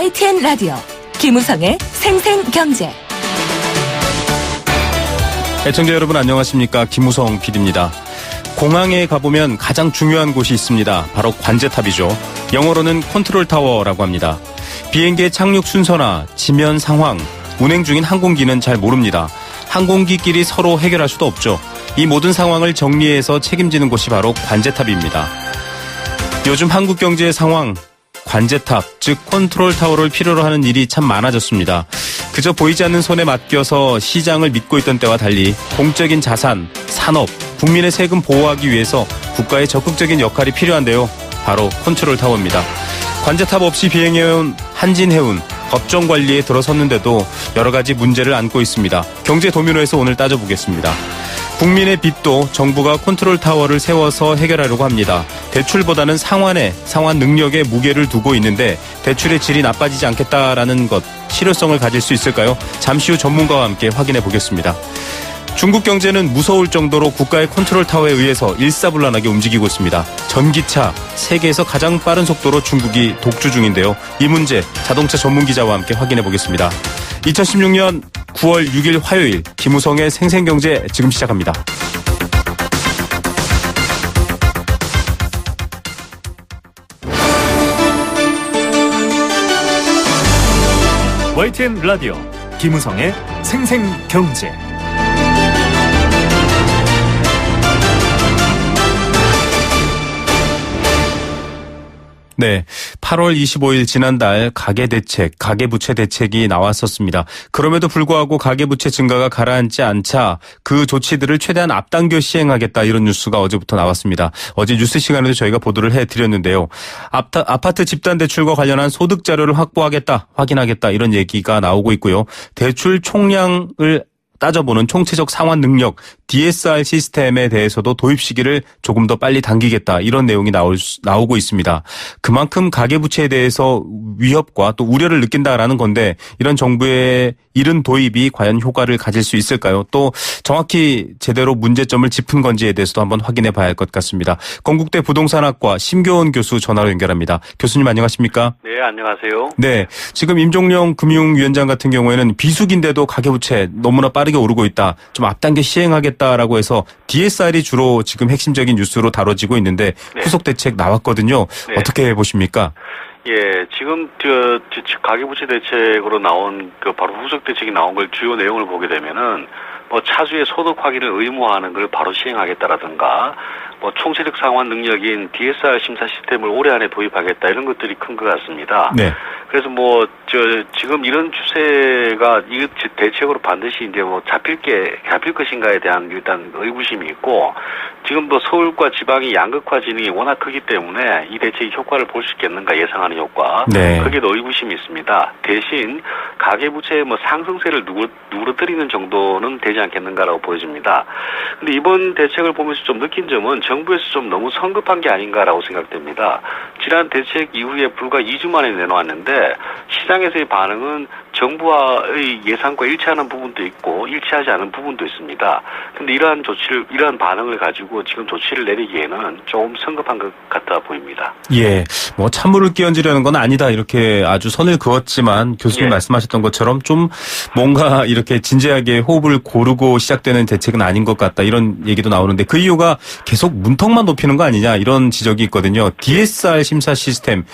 YTN 라디오 김우성의 생생경제. 애청자 여러분 안녕하십니까? 김우성 PD입니다. 공항에 가보면 가장 중요한 곳이 있습니다. 바로 관제탑이죠. 영어로는 컨트롤 타워라고 합니다. 비행기의 착륙 순서나 지면 상황, 운행 중인 항공기는 잘 모릅니다. 항공기끼리 서로 해결할 수도 없죠. 이 모든 상황을 정리해서 책임지는 곳이 바로 관제탑입니다. 요즘 한국 경제의 상황, 관제탑, 즉 컨트롤 타워를 필요로 하는 일이 참 많아졌습니다. 그저 보이지 않는 손에 맡겨서 시장을 믿고 있던 때와 달리 공적인 자산, 산업, 국민의 세금 보호하기 위해서 국가의 적극적인 역할이 필요한데요. 바로 컨트롤 타워입니다. 관제탑 없이 비행해온 한진해운, 법정 관리에 들어섰는데도 여러 가지 문제를 안고 있습니다. 경제 도미노에서 오늘 따져보겠습니다. 국민의 빚도 정부가 컨트롤 타워를 세워서 해결하려고 합니다. 대출보다는 상환 능력에 무게를 두고 있는데 대출의 질이 나빠지지 않겠다라는 것, 실효성을 가질 수 있을까요? 잠시 후 전문가와 함께 확인해 보겠습니다. 중국 경제는 무서울 정도로 국가의 컨트롤 타워에 의해서 일사불란하게 움직이고 있습니다. 전기차, 세계에서 가장 빠른 속도로 중국이 독주 중인데요. 이 문제 자동차 전문 기자와 함께 확인해 보겠습니다. 2016년 9월 6일 화요일 김우성의 생생경제 지금 시작합니다. YTN 라디오 김우성의 생생경제. 네, 8월 25일 지난달 가계부채 대책이 나왔었습니다. 그럼에도 불구하고 가계부채 증가가 가라앉지 않자 그 조치들을 최대한 앞당겨 시행하겠다, 이런 뉴스가 어제부터 나왔습니다. 어제 뉴스 시간에도 저희가 보도를 해드렸는데요. 아파트 집단대출과 관련한 소득 자료를 확보하겠다, 확인하겠다, 이런 얘기가 나오고 있고요. 대출 총량을 따져보는 총체적 상환 능력 DSR 시스템에 대해서도 도입 시기를 조금 더 빨리 당기겠다, 이런 내용이 나오고 있습니다. 그만큼 가계부채에 대해서 위협과 또 우려를 느낀다라는 건데, 이런 정부의 이른 도입이 과연 효과를 가질 수 있을까요? 또 정확히 제대로 문제점을 짚은 건지에 대해서도 한번 확인해 봐야 할 것 같습니다. 건국대 부동산학과 심교원 교수 전화로 연결합니다. 교수님 안녕하십니까? 네, 안녕하세요. 네, 지금 임종영 금융위원장 같은 경우에는 비수기인데도 가계부채 너무나 빠르게 오르고 있다, 좀 앞당겨 시행하겠다라고 해서 DSR이 주로 지금 핵심적인 뉴스로 다뤄지고 있는데, 네, 후속 대책 나왔거든요. 네. 어떻게 보십니까? 예, 지금 가계부채 대책으로 나온 바로 후속 대책이 나온 걸 주요 내용을 보게 되면은 차주의 소득 확인을 의무화하는 걸 바로 시행하겠다라든가, 총체적 상환 능력인 DSR 심사 시스템을 올해 안에 도입하겠다, 이런 것들이 큰 것 같습니다. 네. 그래서 지금 이런 추세가 이 대책으로 반드시 이제 잡힐 것인가에 대한 일단 의구심이 있고, 지금 서울과 지방이 양극화 진행이 워낙 크기 때문에 이 대책이 효과를 볼 수 있겠는가 예상하는 효과. 네. 그게 더 의구심이 있습니다. 대신 가계부채의 상승세를 누그러뜨리는 정도는 되지 않겠는가라고 보여집니다. 근데 이번 대책을 보면서 좀 느낀 점은 정부에서 좀 너무 성급한 게 아닌가라고 생각됩니다. 지난 대책 이후에 불과 2주 만에 내놓았는데 시장에서의 반응은 정부와의 예상과 일치하는 부분도 있고 일치하지 않은 부분도 있습니다. 근데 이러한 반응을 가지고 지금 조치를 내리기에는 조금 성급한 것 같아 보입니다. 예, 찬물을 끼얹으려는 건 아니다, 이렇게 아주 선을 그었지만 교수님 말씀하셨던 것처럼 좀 뭔가 이렇게 진지하게 호흡을 고르고 시작되는 대책은 아닌 것 같다, 이런 얘기도 나오는데, 그 이유가 계속 문턱만 높이는 거 아니냐, 이런 지적이 있거든요. DSR 심사 시스템,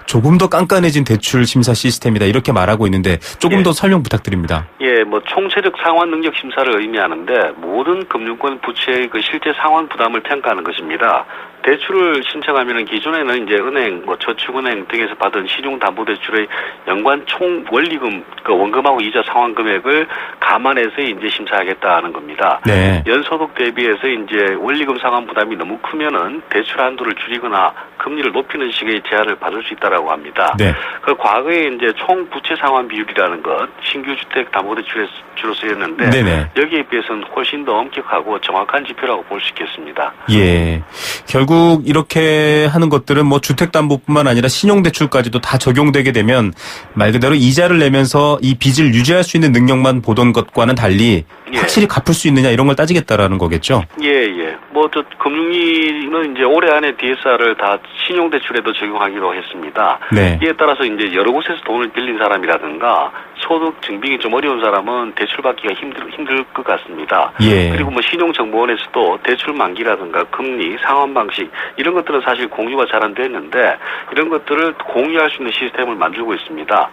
조금 더 깐깐해진 대출 심사 시스템이다, 이렇게 말하고 있는데 조금 더 설명 부탁드립니다. 예, 총체적 상환 능력 심사를 의미하는데 모든 금융권 부채의 실제 상환 부담을 평가하는 것입니다. 대출을 신청하면은 기존에는 이제 은행, 저축은행 등에서 받은 신용담보대출의 연간 총 원리금, 원금하고 이자 상환 금액을 감안해서 이제 심사하겠다는 겁니다. 네. 연소득 대비해서 이제 원리금 상환 부담이 너무 크면은 대출 한도를 줄이거나 금리를 높이는 식의 제한을 받을 수 있다라고 합니다. 네. 과거에 이제 총 부채 상환 비율이라는 것, 신규 주택 담보대출에 주로 쓰였는데, 네네, 여기에 비해서는 훨씬 더 엄격하고 정확한 지표라고 볼 수 있겠습니다. 예, 결국 쭉 이렇게 하는 것들은 뭐 주택담보뿐만 아니라 신용대출까지도 다 적용되게 되면 말 그대로 이자를 내면서 이 빚을 유지할 수 있는 능력만 보던 것과는 달리 예. 확실히 갚을 수 있느냐 이런 걸 따지겠다라는 거겠죠. 예. 뭐, 금융위는 이제 올해 안에 DSR을 다 신용대출에도 적용하기로 했습니다. 네. 이에 따라서 이제 여러 곳에서 돈을 빌린 사람이라든가 소득 증빙이 좀 어려운 사람은 대출 받기가 힘들 것 같습니다. 예. 그리고 뭐 신용정보원에서도 대출 만기라든가 금리, 상환 방식 이런 것들은 사실 공유가 잘 안 됐는데 이런 것들을 공유할 수 있는 시스템을 만들고 있습니다.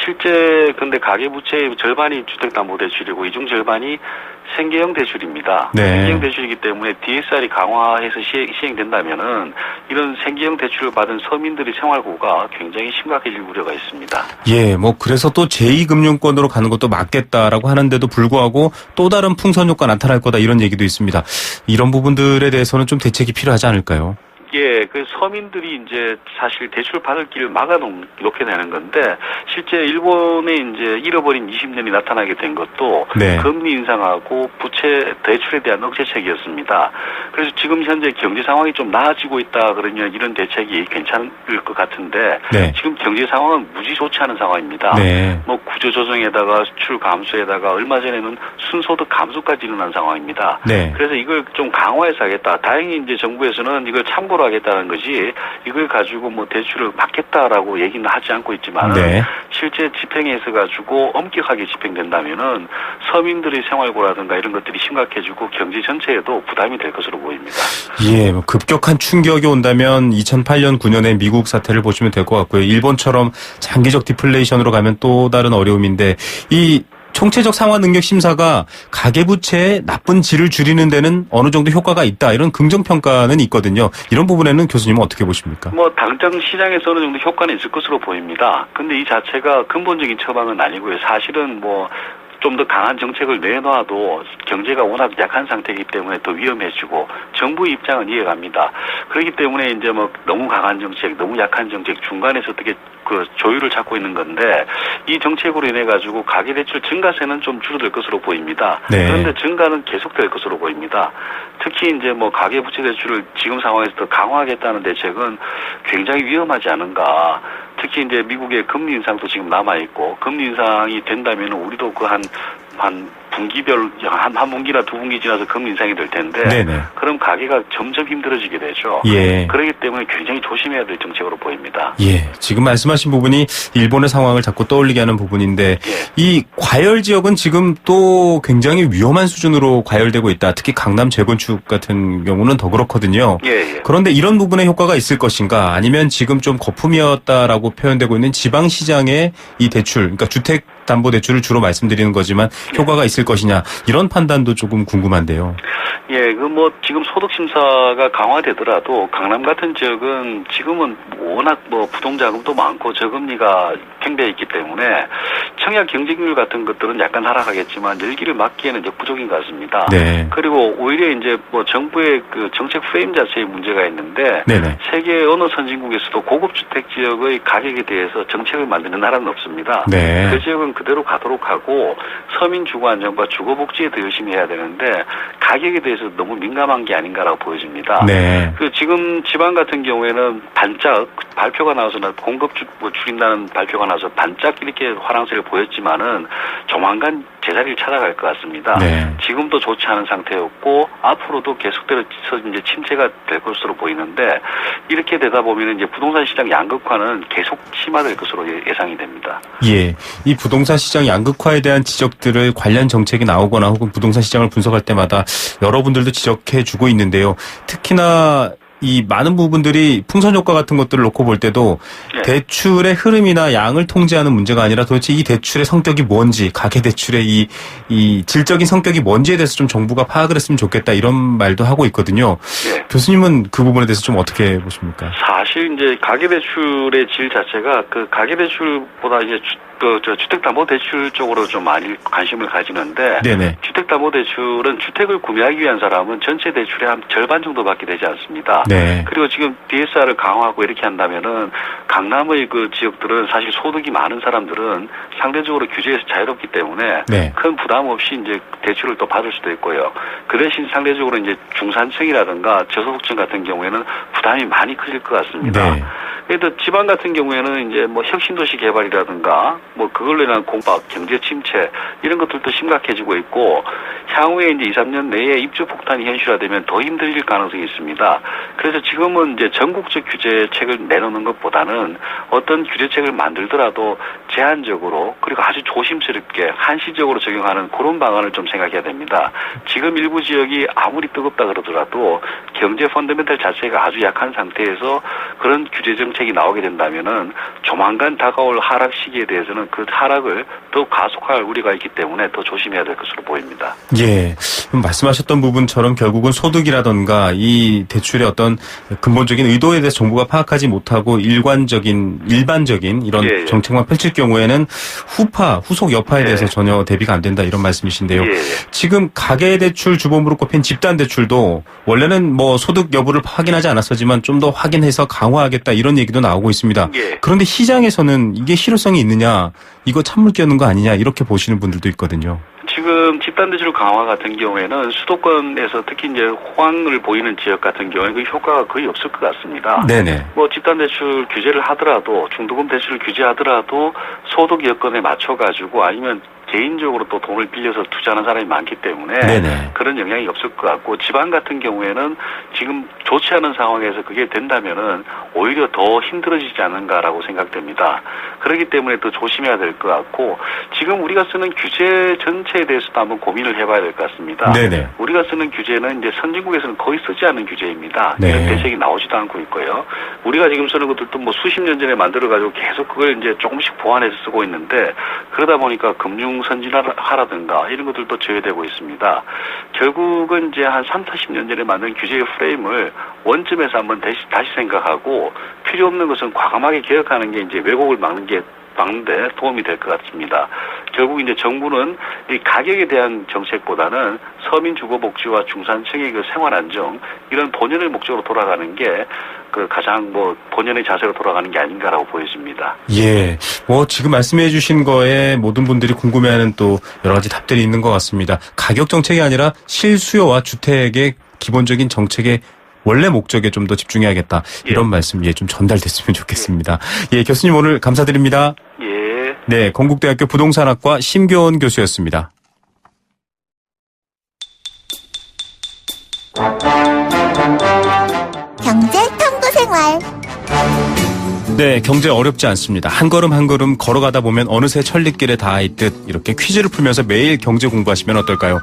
실제 근데 가계부채의 절반이 주택담보대출이고 이중 절반이 생계형 대출입니다. 네. 생계형 대출이기 때문에 DSR이 강화해서 시행된다면은 이런 생계형 대출을 받은 서민들의 생활고가 굉장히 심각해질 우려가 있습니다. 예, 뭐 그래서 또 제2금융권으로 가는 것도 맞겠다라고 하는데도 불구하고 또 다른 풍선 효과 나타날 거다 이런 얘기도 있습니다. 이런 부분들에 대해서는 좀 대책이 필요하지 않을까요? 예, 그 서민들이 이제 사실 대출 받을 길을 막아놓게 되는 건데 실제 일본에 이제 잃어버린 20년이 나타나게 된 것도 네. 금리 인상하고 부채 대출에 대한 억제책이었습니다. 그래서 지금 현재 경제 상황이 좀 나아지고 있다 그러면 이런 대책이 괜찮을 것 같은데 네. 지금 경제 상황은 무지 좋지 않은 상황입니다. 네. 뭐 구조 조정에다가 수출 감소에다가 얼마 전에는 순소득 감소까지 일어난 상황입니다. 네. 그래서 이걸 좀 강화해서 하겠다. 다행히 이제 정부에서는 이걸 참고로 하겠다는 거지 이걸 가지고 뭐 대출을 막겠다라고 얘기는 하지 않고 있지만 네. 실제 집행해서 가지고 엄격하게 집행된다면은 서민들의 생활고라든가 이런 것들이 심각해지고 경제 전체에도 부담이 될 것으로 보입니다. 예, 뭐 급격한 충격이 온다면 2008년 9년의 미국 사태를 보시면 될 것 같고요. 일본처럼 장기적 디플레이션으로 가면 또 다른 어려움인데 이 총체적 상환 능력 심사가 가계부채의 나쁜 질을 줄이는 데는 어느 정도 효과가 있다. 이런 긍정평가는 있거든요. 이런 부분에는 교수님은 어떻게 보십니까? 뭐 당장 시장에서 어느 정도 효과는 있을 것으로 보입니다. 근데 이 자체가 근본적인 처방은 아니고요. 사실은 뭐 좀 더 강한 정책을 내놔도 경제가 워낙 약한 상태이기 때문에 더 위험해지고 정부의 입장은 이해갑니다. 그렇기 때문에 이제 뭐 너무 강한 정책, 너무 약한 정책 중간에서 어떻게 그 조율을 찾고 있는 건데 이 정책으로 인해 가지고 가계대출 증가세는 좀 줄어들 것으로 보입니다. 네. 그런데 증가는 계속될 것으로 보입니다. 특히 이제 뭐 가계부채 대출을 지금 상황에서 더 강화하겠다는 대책은 굉장히 위험하지 않은가. 특히 이제 미국의 금리 인상도 지금 남아 있고 금리 인상이 된다면 우리도 그 한 분기별 한 분기나 두 분기 지나서 금리 인상이 될 텐데 네네. 그럼 가계가 점점 힘들어지게 되죠. 예. 그렇기 때문에 굉장히 조심해야 될 정책으로 보입니다. 예, 지금 말씀하신 부분이 일본의 상황을 자꾸 떠올리게 하는 부분인데 예. 이 과열 지역은 지금 또 굉장히 위험한 수준으로 과열되고 있다. 특히 강남 재건축 같은 경우는 더 그렇거든요. 예. 그런데 이런 부분에 효과가 있을 것인가 아니면 지금 좀 거품이었다라고 표현되고 있는 지방시장의 이 대출, 그러니까 주택담보대출을 주로 말씀드리는 거지만 효과가 있을 것이냐 이런 판단도 조금 궁금한데요. 예, 그 뭐 지금 소득심사가 강화되더라도 강남 같은 지역은 지금은 워낙 뭐 부동자금도 많고 저금리가 팽배해 있기 때문에 청약 경쟁률 같은 것들은 약간 하락하겠지만 열기를 막기에는 역부족인 것 같습니다. 네. 그리고 오히려 이제 뭐 정부의 그 정책 프레임 자체에 문제가 있는데 네네. 세계 어느 선진국에서도 고급 주택 지역의 가격에 대해서 정책을 만드는 나라는 없습니다. 네. 그 지역은 그대로 가도록 하고 서민 주거 안정과 주거 복지에 더 열심히 해야 되는데 가격에 대해서 너무 민감한 게 아닌가라고 보여집니다. 네. 그 지금 지방 같은 경우에는 반짝 발표가 나와서 공급 줄인다는 발표가 나와서 반짝 이렇게 화랑새를 보였지만은 조만간 제자리를 찾아갈 것 같습니다. 네. 지금도 좋지 않은 상태였고 앞으로도 계속돼서 이제 침체가 될 것으로 보이는데 이렇게 되다 보면 이제 부동산 시장 양극화는 계속 심화될 것으로 예상이 됩니다. 예, 이 부동산 시장 양극화에 대한 지적들을 관련 정책이 나오거나 혹은 부동산 시장을 분석할 때마다 여러분들도 지적해 주고 있는데요. 특히나 이 많은 부분들이 풍선 효과 같은 것들을 놓고 볼 때도 네. 대출의 흐름이나 양을 통제하는 문제가 아니라 도대체 이 대출의 성격이 뭔지, 가계 대출의 이 질적인 성격이 뭔지에 대해서 좀 정부가 파악을 했으면 좋겠다 이런 말도 하고 있거든요. 네. 교수님은 그 부분에 대해서 좀 어떻게 보십니까? 사실 이제 가계대출의 질 자체가 그 가계대출보다 이제 주택담보대출 쪽으로 좀 많이 관심을 가지는데 네네. 주택담보대출은 주택을 구매하기 위한 사람은 전체 대출의 한 절반 정도밖에 되지 않습니다. 네. 그리고 지금 DSR을 강화하고 이렇게 한다면은 강남의 그 지역들은 사실 소득이 많은 사람들은 상대적으로 규제에서 자유롭기 때문에 네. 큰 부담 없이 이제 대출을 또 받을 수도 있고요. 그 대신 상대적으로 이제 중산층이라든가 저소득층 같은 경우에는 부담이 많이 커질 것 같습니다. 네. 그래도 지방 같은 경우에는 이제 뭐 혁신도시 개발이라든가 뭐 그걸로 인한 공박, 경제 침체 이런 것들도 심각해지고 있고 향후에 이제 2, 3년 내에 입주 폭탄이 현실화되면 더 힘들릴 가능성이 있습니다. 그래서 지금은 이제 전국적 규제책을 내놓는 것보다는 어떤 규제책을 만들더라도 제한적으로 그리고 아주 조심스럽게 한시적으로 적용하는 그런 방안을 좀 생각해야 됩니다. 지금 일부 지역이 아무리 뜨겁다 그러더라도 경제 펀더멘털 자체가 아주 약한 상태에서 그런 규제 정책이 나오게 된다면은 조만간 다가올 하락 시기에 대해서는 그 하락을 더 가속할 우려가 있기 때문에 더 조심해야 될 것으로 보입니다. 예. 말씀하셨던 부분처럼 결국은 소득이라던가 이 대출의 어떤 근본적인 의도에 대해서 정부가 파악하지 못하고 일반적인 이런 예, 예. 정책만 펼칠 경우에는 후속 여파에 대해서 예. 전혀 대비가 안 된다 이런 말씀이신데요. 예, 예. 지금 가계대출 주범으로 꼽힌 집단대출도 원래는 뭐 소득 여부를 확인하지 않았었지만 좀 더 확인해서 강화하겠다 이런 얘기도 나오고 있습니다. 예. 그런데 시장에서는 이게 실효성이 있느냐, 이거 찬물 끼얹는 거 아니냐 이렇게 보시는 분들도 있거든요. 지금 집단대출 강화 같은 경우에는 수도권에서 특히 이제 호황을 보이는 지역 같은 경우에 그 효과가 거의 없을 것 같습니다. 네네. 뭐 집단대출 규제를 하더라도 중도금 대출을 규제하더라도 소득 여건에 맞춰가지고 아니면 개인적으로 또 돈을 빌려서 투자하는 사람이 많기 때문에 네네. 그런 영향이 없을 것 같고 지방 같은 경우에는 지금 좋지 않은 상황에서 그게 된다면은 오히려 더 힘들어지지 않은가라고 생각됩니다. 그렇기 때문에 더 조심해야 될 것 같고 지금 우리가 쓰는 규제 전체에 대해서도 한번 고민을 해봐야 될 것 같습니다. 네네. 우리가 쓰는 규제는 이제 선진국에서는 거의 쓰지 않는 규제입니다. 네. 이런 대책이 나오지도 않고 있고요. 우리가 지금 쓰는 것들도 뭐 수십 년 전에 만들어가지고 계속 그걸 이제 조금씩 보완해서 쓰고 있는데 그러다 보니까 금융 선진화라든가 이런 것들도 제외되고 있습니다. 결국은 이제 한 3, 40년 전에 만든 규제의 프레임을 원점에서 한번 다시 생각하고 필요 없는 것은 과감하게 개혁하는 게 이제 왜곡을 막는데 도움이 될 것 같습니다. 결국 이제 정부는 이 가격에 대한 정책보다는 서민 주거 복지와 중산층의 그 생활 안정 이런 본연의 목적으로 돌아가는 게 그 가장 뭐 본연의 자세로 돌아가는 게 아닌가라고 보여집니다. 예. 뭐 지금 말씀해 주신 거에 모든 분들이 궁금해하는 또 여러 가지 답들이 있는 것 같습니다. 가격 정책이 아니라 실수요와 주택의 기본적인 정책의 원래 목적에 좀 더 집중해야겠다. 이런 말씀 좀 전달됐으면 좋겠습니다. 예, 교수님 오늘 감사드립니다. 예. 네, 건국대학교 부동산학과 심교원 교수였습니다. 경제 탐구생활. 네, 경제 어렵지 않습니다. 한 걸음 한 걸음 걸어가다 보면 어느새 천리길에 닿아있듯 이렇게 퀴즈를 풀면서 매일 경제 공부하시면 어떨까요?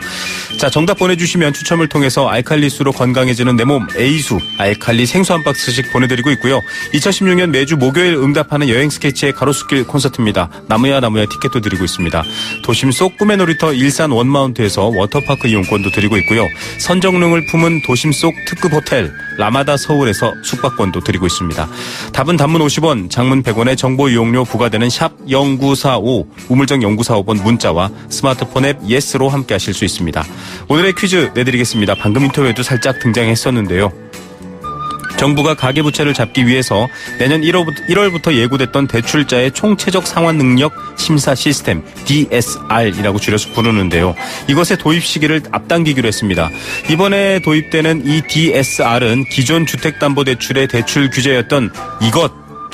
자, 정답 보내주시면 추첨을 통해서 알칼리수로 건강해지는 내 몸 A수 알칼리 생수 한 박스씩 보내드리고 있고요. 2016년 매주 목요일 응답하는 여행 스케치의 가로수길 콘서트입니다. 나무야 티켓도 드리고 있습니다. 도심 속 꿈의 놀이터 일산 원마운트에서 워터파크 이용권도 드리고 있고요. 선정릉을 품은 도심 속 특급 호텔 라마다 서울에서 숙박권도 드리고 있습니다. 답은 단문 50원, 장문 100원의 정보 이용료 부과되는 샵 0945, 우물정 0945번 문자와 스마트폰 앱 예스로 함께 하실 수 있습니다. 오늘의 퀴즈 내드리겠습니다. 방금 인터뷰에도 살짝 등장했었는데요. 정부가 가계부채를 잡기 위해서 내년 1월부터 예고됐던 대출자의 총체적 상환 능력 심사 시스템 DSR이라고 줄여서 부르는데요. 이것의 도입 시기를 앞당기기로 했습니다. 이번에 도입되는 이 DSR은 기존 주택담보대출의 대출 규제였던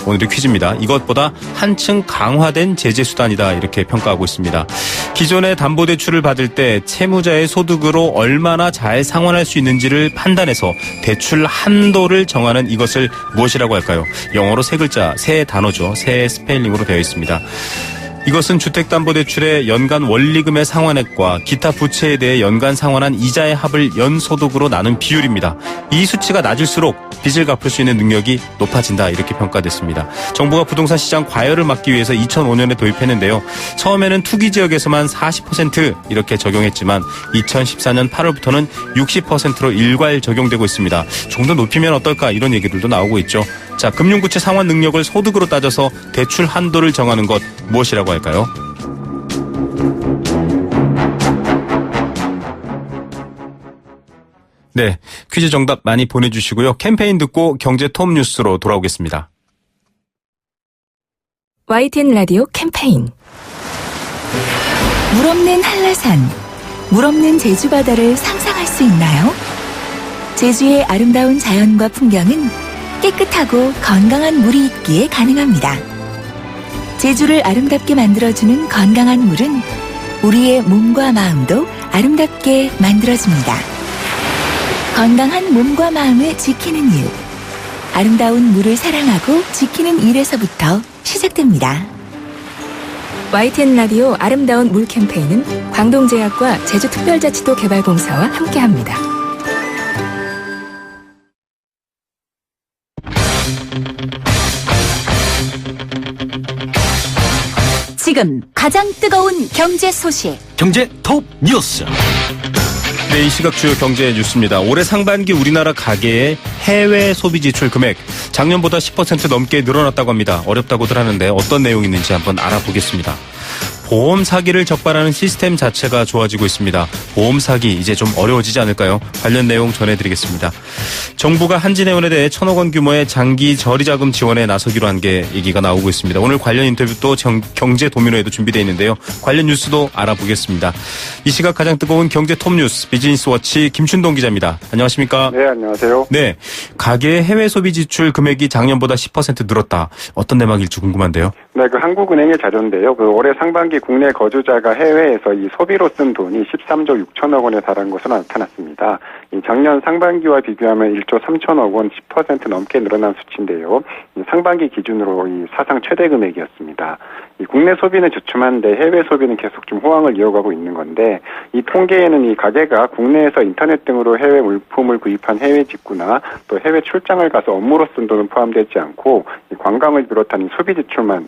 오늘의 퀴즈입니다. 이것보다 한층 강화된 제재 수단이다 이렇게 평가하고 있습니다. 기존의 담보대출을 받을 때 채무자의 소득으로 얼마나 잘 상환할 수 있는지를 판단해서 대출 한도를 정하는 이것을 무엇이라고 할까요? 영어로 세 글자, 세 단어죠. 세 스펠링으로 되어 있습니다. 이것은 주택담보대출의 연간 원리금의 상환액과 기타 부채에 대해 연간 상환한 이자의 합을 연소득으로 나눈 비율입니다. 이 수치가 낮을수록 빚을 갚을 수 있는 능력이 높아진다 이렇게 평가됐습니다. 정부가 부동산 시장 과열을 막기 위해서 2005년에 도입했는데요. 처음에는 투기 지역에서만 40% 이렇게 적용했지만 2014년 8월부터는 60%로 일괄 적용되고 있습니다. 좀 더 높이면 어떨까 이런 얘기들도 나오고 있죠. 자, 금융부채 상환 능력을 소득으로 따져서 대출 한도를 정하는 것 무엇이라고 할까요? 네, 퀴즈 정답 많이 보내주시고요. 캠페인 듣고 경제 톱 뉴스로 돌아오겠습니다. YTN 라디오 캠페인. 물 없는 한라산, 물 없는 제주 바다를 상상할 수 있나요? 제주의 아름다운 자연과 풍경은 깨끗하고 건강한 물이 있기에 가능합니다. 제주를 아름답게 만들어주는 건강한 물은 우리의 몸과 마음도 아름답게 만들어줍니다. 건강한 몸과 마음을 지키는 이유. 아름다운 물을 사랑하고 지키는 일에서부터 시작됩니다. YTN 라디오 아름다운 물 캠페인은 광동제약과 제주특별자치도 개발공사와 함께합니다. 지금 가장 뜨거운 경제 소식. 경제 톱 뉴스. 네, 이 시각 주요 경제 뉴스입니다. 올해 상반기 우리나라 가계의 해외 소비 지출 금액 작년보다 10% 넘게 늘어났다고 합니다. 어렵다고들 하는데 어떤 내용이 있는지 한번 알아보겠습니다. 보험 사기를 적발하는 시스템 자체가 좋아지고 있습니다. 보험 사기 이제 좀 어려워지지 않을까요? 관련 내용 전해드리겠습니다. 정부가 한진해운에 대해 1,000억 원 규모의 장기 저리자금 지원에 나서기로 한 게 얘기가 나오고 있습니다. 오늘 관련 인터뷰도 경제 도미노에도 준비되어 있는데요. 관련 뉴스도 알아보겠습니다. 이 시각 가장 뜨거운 경제 톱 뉴스 비즈니스워치 김춘동 기자입니다. 안녕하십니까? 네, 안녕하세요. 네, 가계의 해외 소비 지출 금액이 작년보다 10% 늘었다. 어떤 내막일지 궁금한데요. 네, 그 한국은행의 자료인데요. 그 올해 상반기 국내 거주자가 해외에서 이 소비로 쓴 돈이 13조 6천억 원에 달한 것으로 나타났습니다. 이 작년 상반기와 비교하면 1조 3천억 원 10% 넘게 늘어난 수치인데요. 이 상반기 기준으로 이 사상 최대 금액이었습니다. 이 국내 소비는 주춤한데 해외 소비는 계속 좀 호황을 이어가고 있는 건데 이 통계에는 이 가계가 국내에서 인터넷 등으로 해외 물품을 구입한 해외 직구나 또 해외 출장을 가서 업무로 쓴 돈은 포함되지 않고 이 관광을 비롯한 이 소비 지출만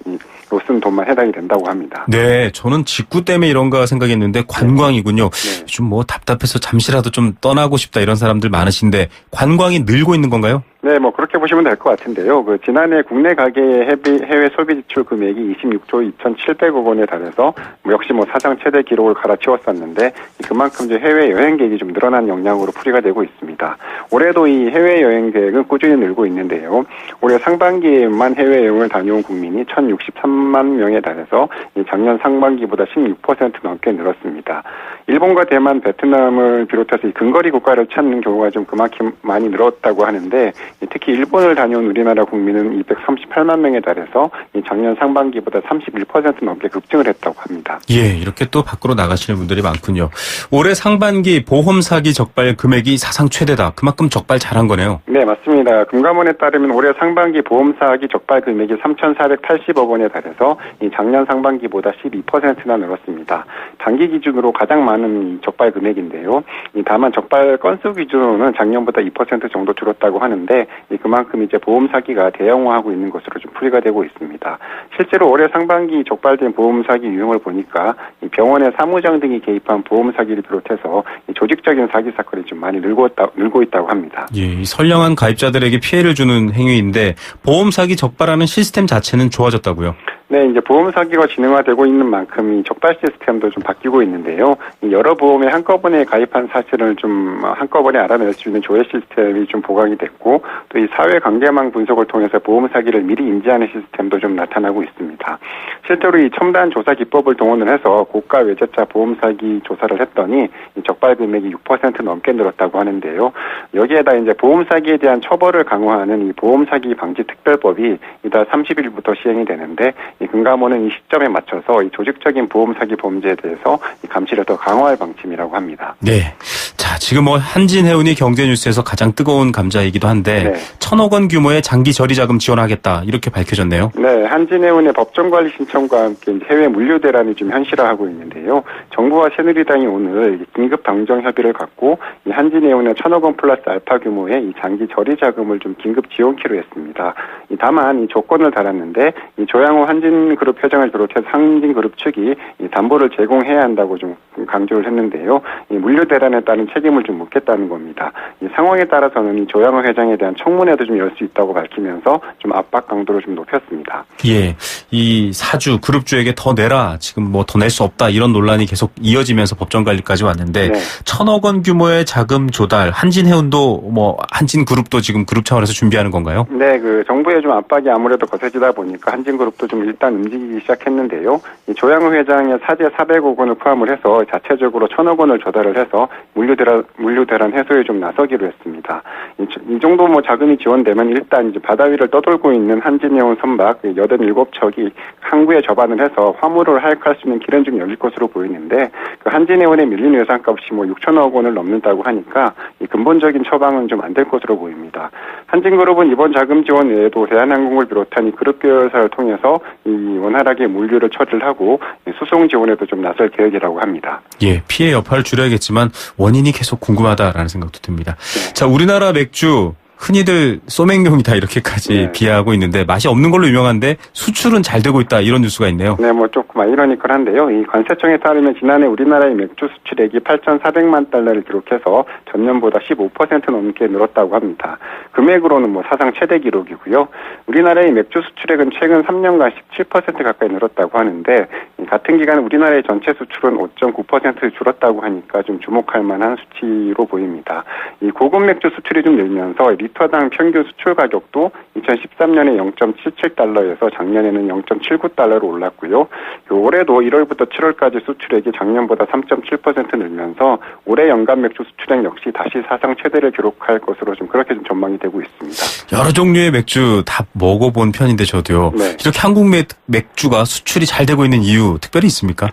쓴 돈만 해당이 된다고 합니다. 네, 저는 직구 때문에 이런가 생각했는데 관광이군요. 네. 좀 뭐 답답해서 잠시라도 좀 떠나고 싶다 이런 사람들 많으신데 관광이 늘고 있는 건가요? 네, 뭐 그렇게 보시면 될 것 같은데요. 그 지난해 국내 가계의 해외 소비 지출 금액이 26조 2,700억 원에 달해서 역시 뭐 사상 최대 기록을 갈아치웠었는데 그만큼 이제 해외 여행 계획이 좀 늘어난 영향으로 풀이가 되고 있습니다. 올해도 이 해외 여행 계획은 꾸준히 늘고 있는데요. 올해 상반기에만 해외 여행을 다녀온 국민이 1,063만 명에 달해서 작년 상반기보다 16% 넘게 늘었습니다. 일본과 대만, 베트남을 비롯해서 이 근거리 국가를 찾는 경우가 좀 그만큼 많이 늘었다고 하는데 특히 일본을 다녀온 우리나라 국민은 238만 명에 달해서 작년 상반기보다 31% 넘게 급증을 했다고 합니다. 예, 이렇게 또 밖으로 나가시는 분들이 많군요. 올해 상반기 보험 사기 적발 금액이 사상 최대다. 그만큼 적발 잘한 거네요. 네, 맞습니다. 금감원에 따르면 올해 상반기 보험 사기 적발 금액이 3,480억 원에 달해서 작년 상반기보다 12%나 늘었습니다. 단기 기준으로 가장 많은 적발 금액인데요. 다만 적발 건수 기준으로는 작년보다 2% 정도 줄었다고 하는데 그만큼 이제 보험 사기가 대형화하고 있는 것으로 좀 풀이가 되고 있습니다. 실제로 올해 상반기 적발된 보험 사기 유형을 보니까 병원의 사무장 등이 개입한 보험 사기를 비롯해서 조직적인 사기 사건이 좀 많이 늘고 있다고 합니다. 예, 이 선량한 가입자들에게 피해를 주는 행위인데 보험 사기 적발하는 시스템 자체는 좋아졌다고요? 네, 이제 보험 사기가 진행화되고 있는 만큼 이 적발 시스템도 좀 바뀌고 있는데요. 여러 보험에 한꺼번에 가입한 사실을 좀 한꺼번에 알아낼 수 있는 조회 시스템이 좀 보강이 됐고 또 이 사회 관계망 분석을 통해서 보험 사기를 미리 인지하는 시스템도 좀 나타나고 있습니다. 실제로 이 첨단 조사 기법을 동원을 해서 고가 외제차 보험 사기 조사를 했더니 이 적발 금액이 6% 넘게 늘었다고 하는데요. 여기에다 이제 보험 사기에 대한 처벌을 강화하는 이 보험 사기 방지 특별법이 이달 30일부터 시행이 되는데 이 금감원은 이 시점에 맞춰서 이 조직적인 보험 사기 범죄에 대해서 이 감시를 더 강화할 방침이라고 합니다. 네. 자, 지금 뭐 한진해운이 경제뉴스에서 가장 뜨거운 감자이기도 한데 네. 1,000억 원 규모의 장기 저리자금 지원하겠다 이렇게 밝혀졌네요. 네, 한진해운의 법정관리 신청과 함께 해외 물류 대란이 좀 현실화하고 있는데요. 정부와 새누리당이 오늘 긴급 당정 협의를 갖고 이 한진해운의 1,000억 원 플러스 알파 규모의 이 장기 저리자금을 좀 긴급 지원키로 했습니다. 다만 이 조건을 달았는데 이 조양호 한진그룹 회장을 비롯해서 한진그룹 측이 이 담보를 제공해야 한다고 좀 강조를 했는데요. 이 물류 대란에 따른 대한 책임을 좀 묻겠다는 겁니다. 이 상황에 따라서는 이 조양호 회장에 대한 청문회도 좀 열 수 있다고 밝히면서 좀 압박 강도를 좀 높였습니다. 예, 이 사주 그룹주에게 더 내라, 지금 뭐 더 낼 수 없다, 이런 논란이 계속 이어지면서 법정 관리까지 왔는데 네. 1,000억 원 규모의 자금 조달, 한진해운도 뭐 한진그룹도 지금 그룹 차원에서 준비하는 건가요? 네, 그 정부의 좀 압박이 아무래도 거세지다 보니까 한진그룹도 좀 일단 움직이기 시작했는데요. 이 조양호 회장의 사재 400억 원을 포함을 해서 자체적으로 1,000억 원을 조달을 해서 물류대란 해소에 좀 나서기로 했습니다. 이 정도 뭐 자금이 지원되면 일단 이제 바다 위를 떠돌고 있는 한진해운 선박 87척이 항구에 접안을 해서 화물을 하역할 수 있는 길은 좀 열릴 것으로 보이는데, 그 한진해운에 밀린 예산값이 뭐 6천억 원을 넘는다고 하니까 이 근본적인 처방은 좀 안 될 것으로 보입니다. 한진그룹은 이번 자금 지원 외에도 대한항공을 비롯한 이 그룹 계열사를 통해서 이 원활하게 물류를 처리를 하고 수송 지원에도 좀 나설 계획이라고 합니다. 예, 피해 여파를 줄여야겠지만 원인이 계속 궁금하다라는 생각도 듭니다. 네. 자, 우리나라 맥주 흔히들 소맥용이다 이렇게까지 네. 비하하고 있는데 맛이 없는 걸로 유명한데 수출은 잘 되고 있다, 이런 뉴스가 있네요. 네, 뭐 조금 아이러니컬한데요. 이 관세청에 따르면 지난해 우리나라의 맥주 수출액이 8,400만 달러를 기록해서 전년보다 15% 넘게 늘었다고 합니다. 금액으로는 뭐 사상 최대 기록이고요. 우리나라의 맥주 수출액은 최근 3년간 17% 가까이 늘었다고 하는데, 같은 기간 우리나라의 전체 수출은 5.9% 줄었다고 하니까 좀 주목할 만한 수치로 보입니다. 이 고급 맥주 수출이 좀 늘면서 리터당 평균 수출 가격도 2013년에 0.77달러에서 작년에는 0.79달러로 올랐고요. 올해도 1월부터 7월까지 수출액이 작년보다 3.7% 늘면서 올해 연간 맥주 수출액 역시 다시 사상 최대를 기록할 것으로 좀 그렇게 좀 전망이 되고 있습니다. 여러 종류의 맥주 다 먹어본 편인데 저도요. 네. 이렇게 한국 맥주가 수출이 잘 되고 있는 이유 특별히 있습니까?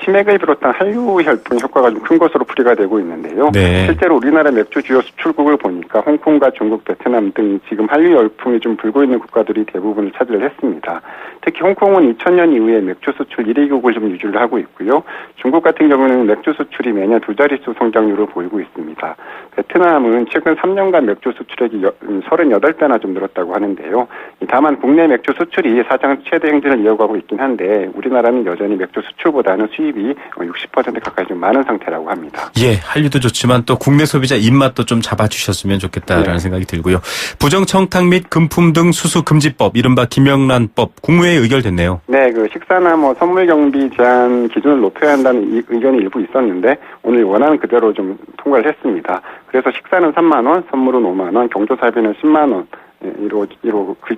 치맥을 비롯한 한류 혈분 효과가 좀 큰 것으로 풀이가 되고 있는데요. 네. 실제로 우리나라 맥주 주요 수출국을 보니까 홍콩과 중국, 베트남 등 지금 한류 열풍이 좀 불고 있는 국가들이 대부분을 차지를 했습니다. 특히 홍콩은 2000년 이후에 맥주 수출 1위국을 좀 유지를 하고 있고요. 중국 같은 경우는 맥주 수출이 매년 두 자릿수 성장률을 보이고 있습니다. 베트남은 최근 3년간 맥주 수출액이 38배나 좀 늘었다고 하는데요. 다만 국내 맥주 수출이 사상 최대 행진을 이어가고 있긴 한데, 우리나라는 여전히 맥주 수출보다는 수입이 60% 가까이 좀 많은 상태라고 합니다. 예, 한류도 좋지만 또 국내 소비자 입맛도 좀 잡아주셨으면 좋겠다라는 네. 생각이 들고요. 부정청탁 및 금품 등 수수 금지법, 이른바 김영란법, 국무회의에 의결됐네요. 네, 그 식사나 뭐 선물 경비 제한 기준을 높여야 한다는 의견이 일부 있었는데, 오늘 원하는 그대로 좀 통과를 했습니다. 그래서 식사는 3만 원, 선물은 5만 원, 경조사비는 10만 원. 이로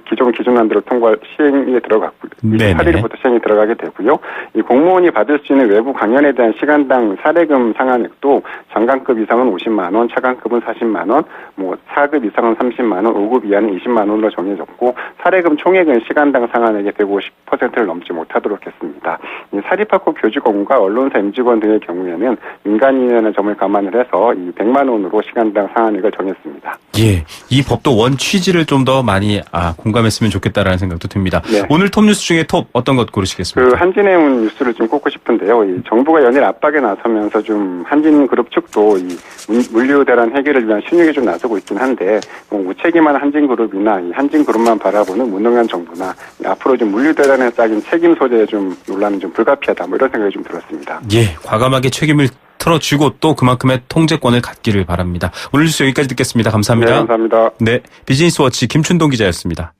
기존 기준안대로 통과 시행에 들어갔고, 28일부터 시행이 들어가게 되고요. 이 공무원이 받을 수 있는 외부 강연에 대한 시간당 사례금 상한액도 장관급 이상은 50만 원, 차관급은 40만 원, 뭐 4급 이상은 30만 원, 5급 이하는 20만 원으로 정해졌고, 사례금 총액은 시간당 상한액의 150%를 넘지 못하도록 했습니다. 이 사립학교 교직원과 언론사 임직원 등의 경우에는 민간인이라는 점을 감안을 해서 이 100만 원으로 시간당 상한액을 정했습니다. 예, 이 법도 원 취지를 좀 더 많이 공감했으면 좋겠다라는 생각도 듭니다. 네. 오늘 톱 뉴스 중에 톱 어떤 것 고르시겠습니까? 그 한진해운 뉴스를 좀 꼽고 싶은데요. 이 정부가 연일 압박에 나서면서 좀 한진그룹 측도 이 물류 대란 해결을 위한 신용에 좀 나서고 있긴 한데, 뭐 무책임한 한진그룹이나 이 한진그룹만 바라보는 무능한 정부나 앞으로 좀 물류 대란에 쌓인 책임 소재에 좀 논란은 좀 불가피하다, 뭐 이런 생각이 좀 들었습니다. 예, 과감하게 책임을 틀어주고 또 그만큼의 통제권을 갖기를 바랍니다. 오늘 뉴스 여기까지 듣겠습니다. 감사합니다. 네, 감사합니다. 네, 비즈니스워치 김춘동 기자였습니다.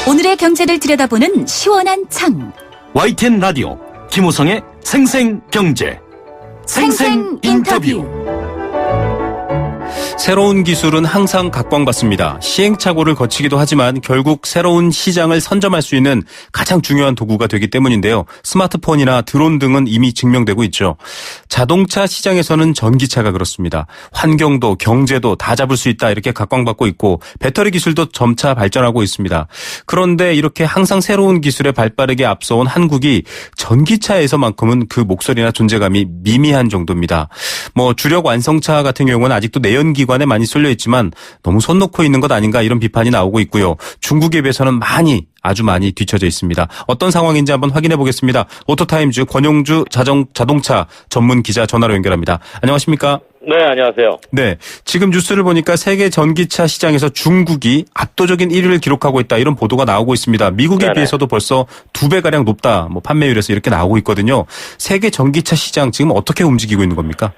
오늘의 경제를 들여다보는 시원한 창. YTN 라디오 김호성의 생생경제 생생 인터뷰. 새로운 기술은 항상 각광받습니다. 시행착오를 거치기도 하지만 결국 새로운 시장을 선점할 수 있는 가장 중요한 도구가 되기 때문인데요. 스마트폰이나 드론 등은 이미 증명되고 있죠. 자동차 시장에서는 전기차가 그렇습니다. 환경도 경제도 다 잡을 수 있다, 이렇게 각광받고 있고 배터리 기술도 점차 발전하고 있습니다. 그런데 이렇게 항상 새로운 기술에 발빠르게 앞서온 한국이 전기차에서만큼은 그 목소리나 존재감이 미미한 정도입니다. 뭐 주력 완성차 같은 경우는 아직도 내연기관에 많이 쏠려 있지만 너무 손 놓고 있는 것 아닌가, 이런 비판이 나오고 있고요. 중국에 비해서는 아주 많이 뒤처져 있습니다. 어떤 상황인지 한번 확인해 보겠습니다. 오토타임즈 권용주 자동차 전문 기자 전화로 연결합니다. 안녕하십니까? 네, 안녕하세요. 네, 지금 뉴스를 보니까 세계 전기차 시장에서 중국이 압도적인 1위를 기록하고 있다 이런 보도가 나오고 있습니다. 미국에 네네. 비해서도 벌써 2배가량 높다, 뭐 판매율에서 이렇게 나오고 있거든요. 세계 전기차 시장 지금 어떻게 움직이고 있는 겁니까?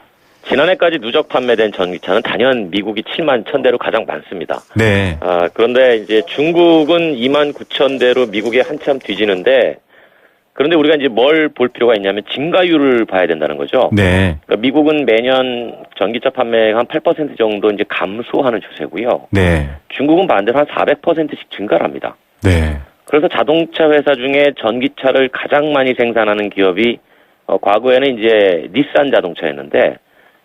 지난해까지 누적 판매된 전기차는 단연 미국이 7만 1,000대로 가장 많습니다. 네, 그런데 이제 중국은 2만 9천 대로 미국에 한참 뒤지는데, 그런데 우리가 이제 뭘 볼 필요가 있냐면 증가율을 봐야 된다는 거죠. 네, 그러니까 미국은 매년 전기차 판매가 한 8% 정도 이제 감소하는 추세고요. 네, 중국은 반대로 한 400%씩 증가를 합니다. 네, 그래서 자동차 회사 중에 전기차를 가장 많이 생산하는 기업이 과거에는 이제 닛산 자동차였는데,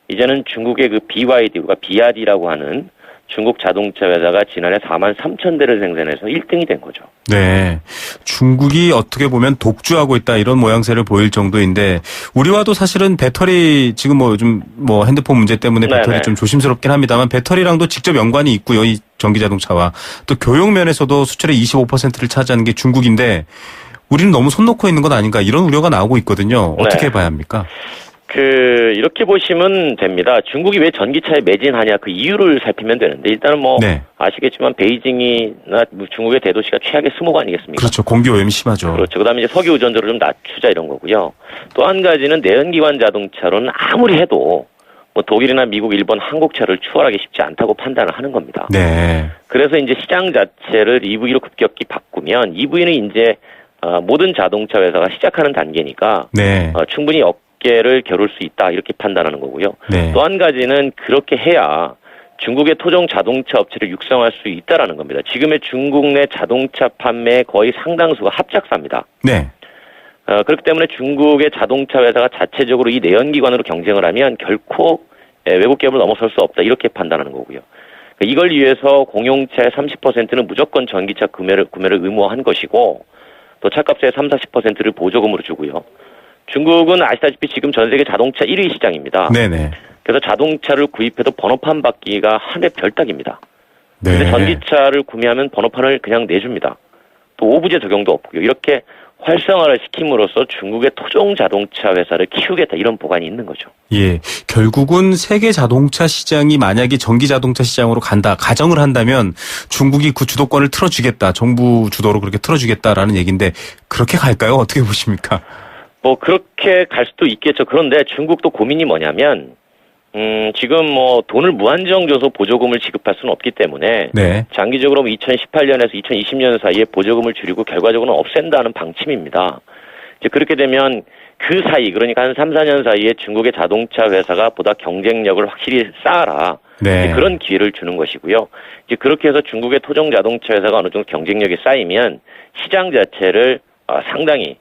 이제는 중국의 그 BYD, 우리가 BYD라고 하는 중국 자동차 회사가 지난해 4만 3천 대를 생산해서 1등이 된 거죠. 네. 중국이 어떻게 보면 독주하고 있다 이런 모양새를 보일 정도인데 우리와도 사실은 배터리 지금 뭐 요즘 뭐 핸드폰 문제 때문에 배터리 네네. 좀 조심스럽긴 합니다만 배터리랑도 직접 연관이 있고요. 이 전기 자동차와 또 교육 면에서도 수출의 25%를 차지하는 게 중국인데 우리는 너무 손 놓고 있는 건 아닌가 이런 우려가 나오고 있거든요. 어떻게 네. 봐야 합니까? 이렇게 보시면 됩니다. 중국이 왜 전기차에 매진하냐 그 이유를 살피면 되는데, 일단은 뭐 네. 아시겠지만 베이징이나 중국의 대도시가 최악의 스모그 아니겠습니까? 그렇죠. 공기 오염이 심하죠. 그렇죠. 그다음에 이제 석유 의존도를 좀 낮추자 이런 거고요. 또 한 가지는 내연기관 자동차로는 아무리 해도 뭐 독일이나 미국, 일본, 한국차를 추월하기 쉽지 않다고 판단을 하는 겁니다. 네. 그래서 이제 시장 자체를 EV로 급격히 바꾸면 EV는 이제 모든 자동차 회사가 시작하는 단계니까 네. 충분히 어깨를 겨룰 수 있다 이렇게 판단하는 거고요. 네. 또 한 가지는 그렇게 해야 중국의 토종 자동차 업체를 육성할 수 있다라는 겁니다. 지금의 중국 내 자동차 판매의 거의 상당수가 합작사입니다. 네. 그렇기 때문에 중국의 자동차 회사가 자체적으로 이 내연기관으로 경쟁을 하면 결코 외국 기업을 넘어설 수 없다 이렇게 판단하는 거고요. 이걸 위해서 공용차의 30%는 무조건 전기차 구매를 의무화한 것이고 또 차값의 30-40%를 보조금으로 주고요. 중국은 아시다시피 지금 전 세계 자동차 1위 시장입니다. 네네. 그래서 자동차를 구입해도 번호판 받기가 한 해 별따기입니다. 네. 근데 전기차를 구매하면 번호판을 그냥 내줍니다. 또 오부제 적용도 없고요. 이렇게 활성화를 시킴으로써 중국의 토종 자동차 회사를 키우겠다 이런 보관이 있는 거죠. 예, 결국은 세계 자동차 시장이 만약에 전기 자동차 시장으로 간다, 가정을 한다면 중국이 그 주도권을 틀어주겠다, 정부 주도로 그렇게 틀어주겠다라는 얘기인데 그렇게 갈까요? 어떻게 보십니까? 뭐 그렇게 갈 수도 있겠죠. 그런데 중국도 고민이 뭐냐면 지금 뭐 돈을 무한정 줘서 보조금을 지급할 수는 없기 때문에 네. 장기적으로 2018년에서 2020년 사이에 보조금을 줄이고 결과적으로는 없앤다는 방침입니다. 이제 그렇게 되면 그 사이, 그러니까 한 3, 4년 사이에 중국의 자동차 회사가 보다 경쟁력을 확실히 쌓아라. 네. 그런 기회를 주는 것이고요. 이제 그렇게 해서 중국의 토종 자동차 회사가 어느 정도 경쟁력이 쌓이면 시장 자체를 상당히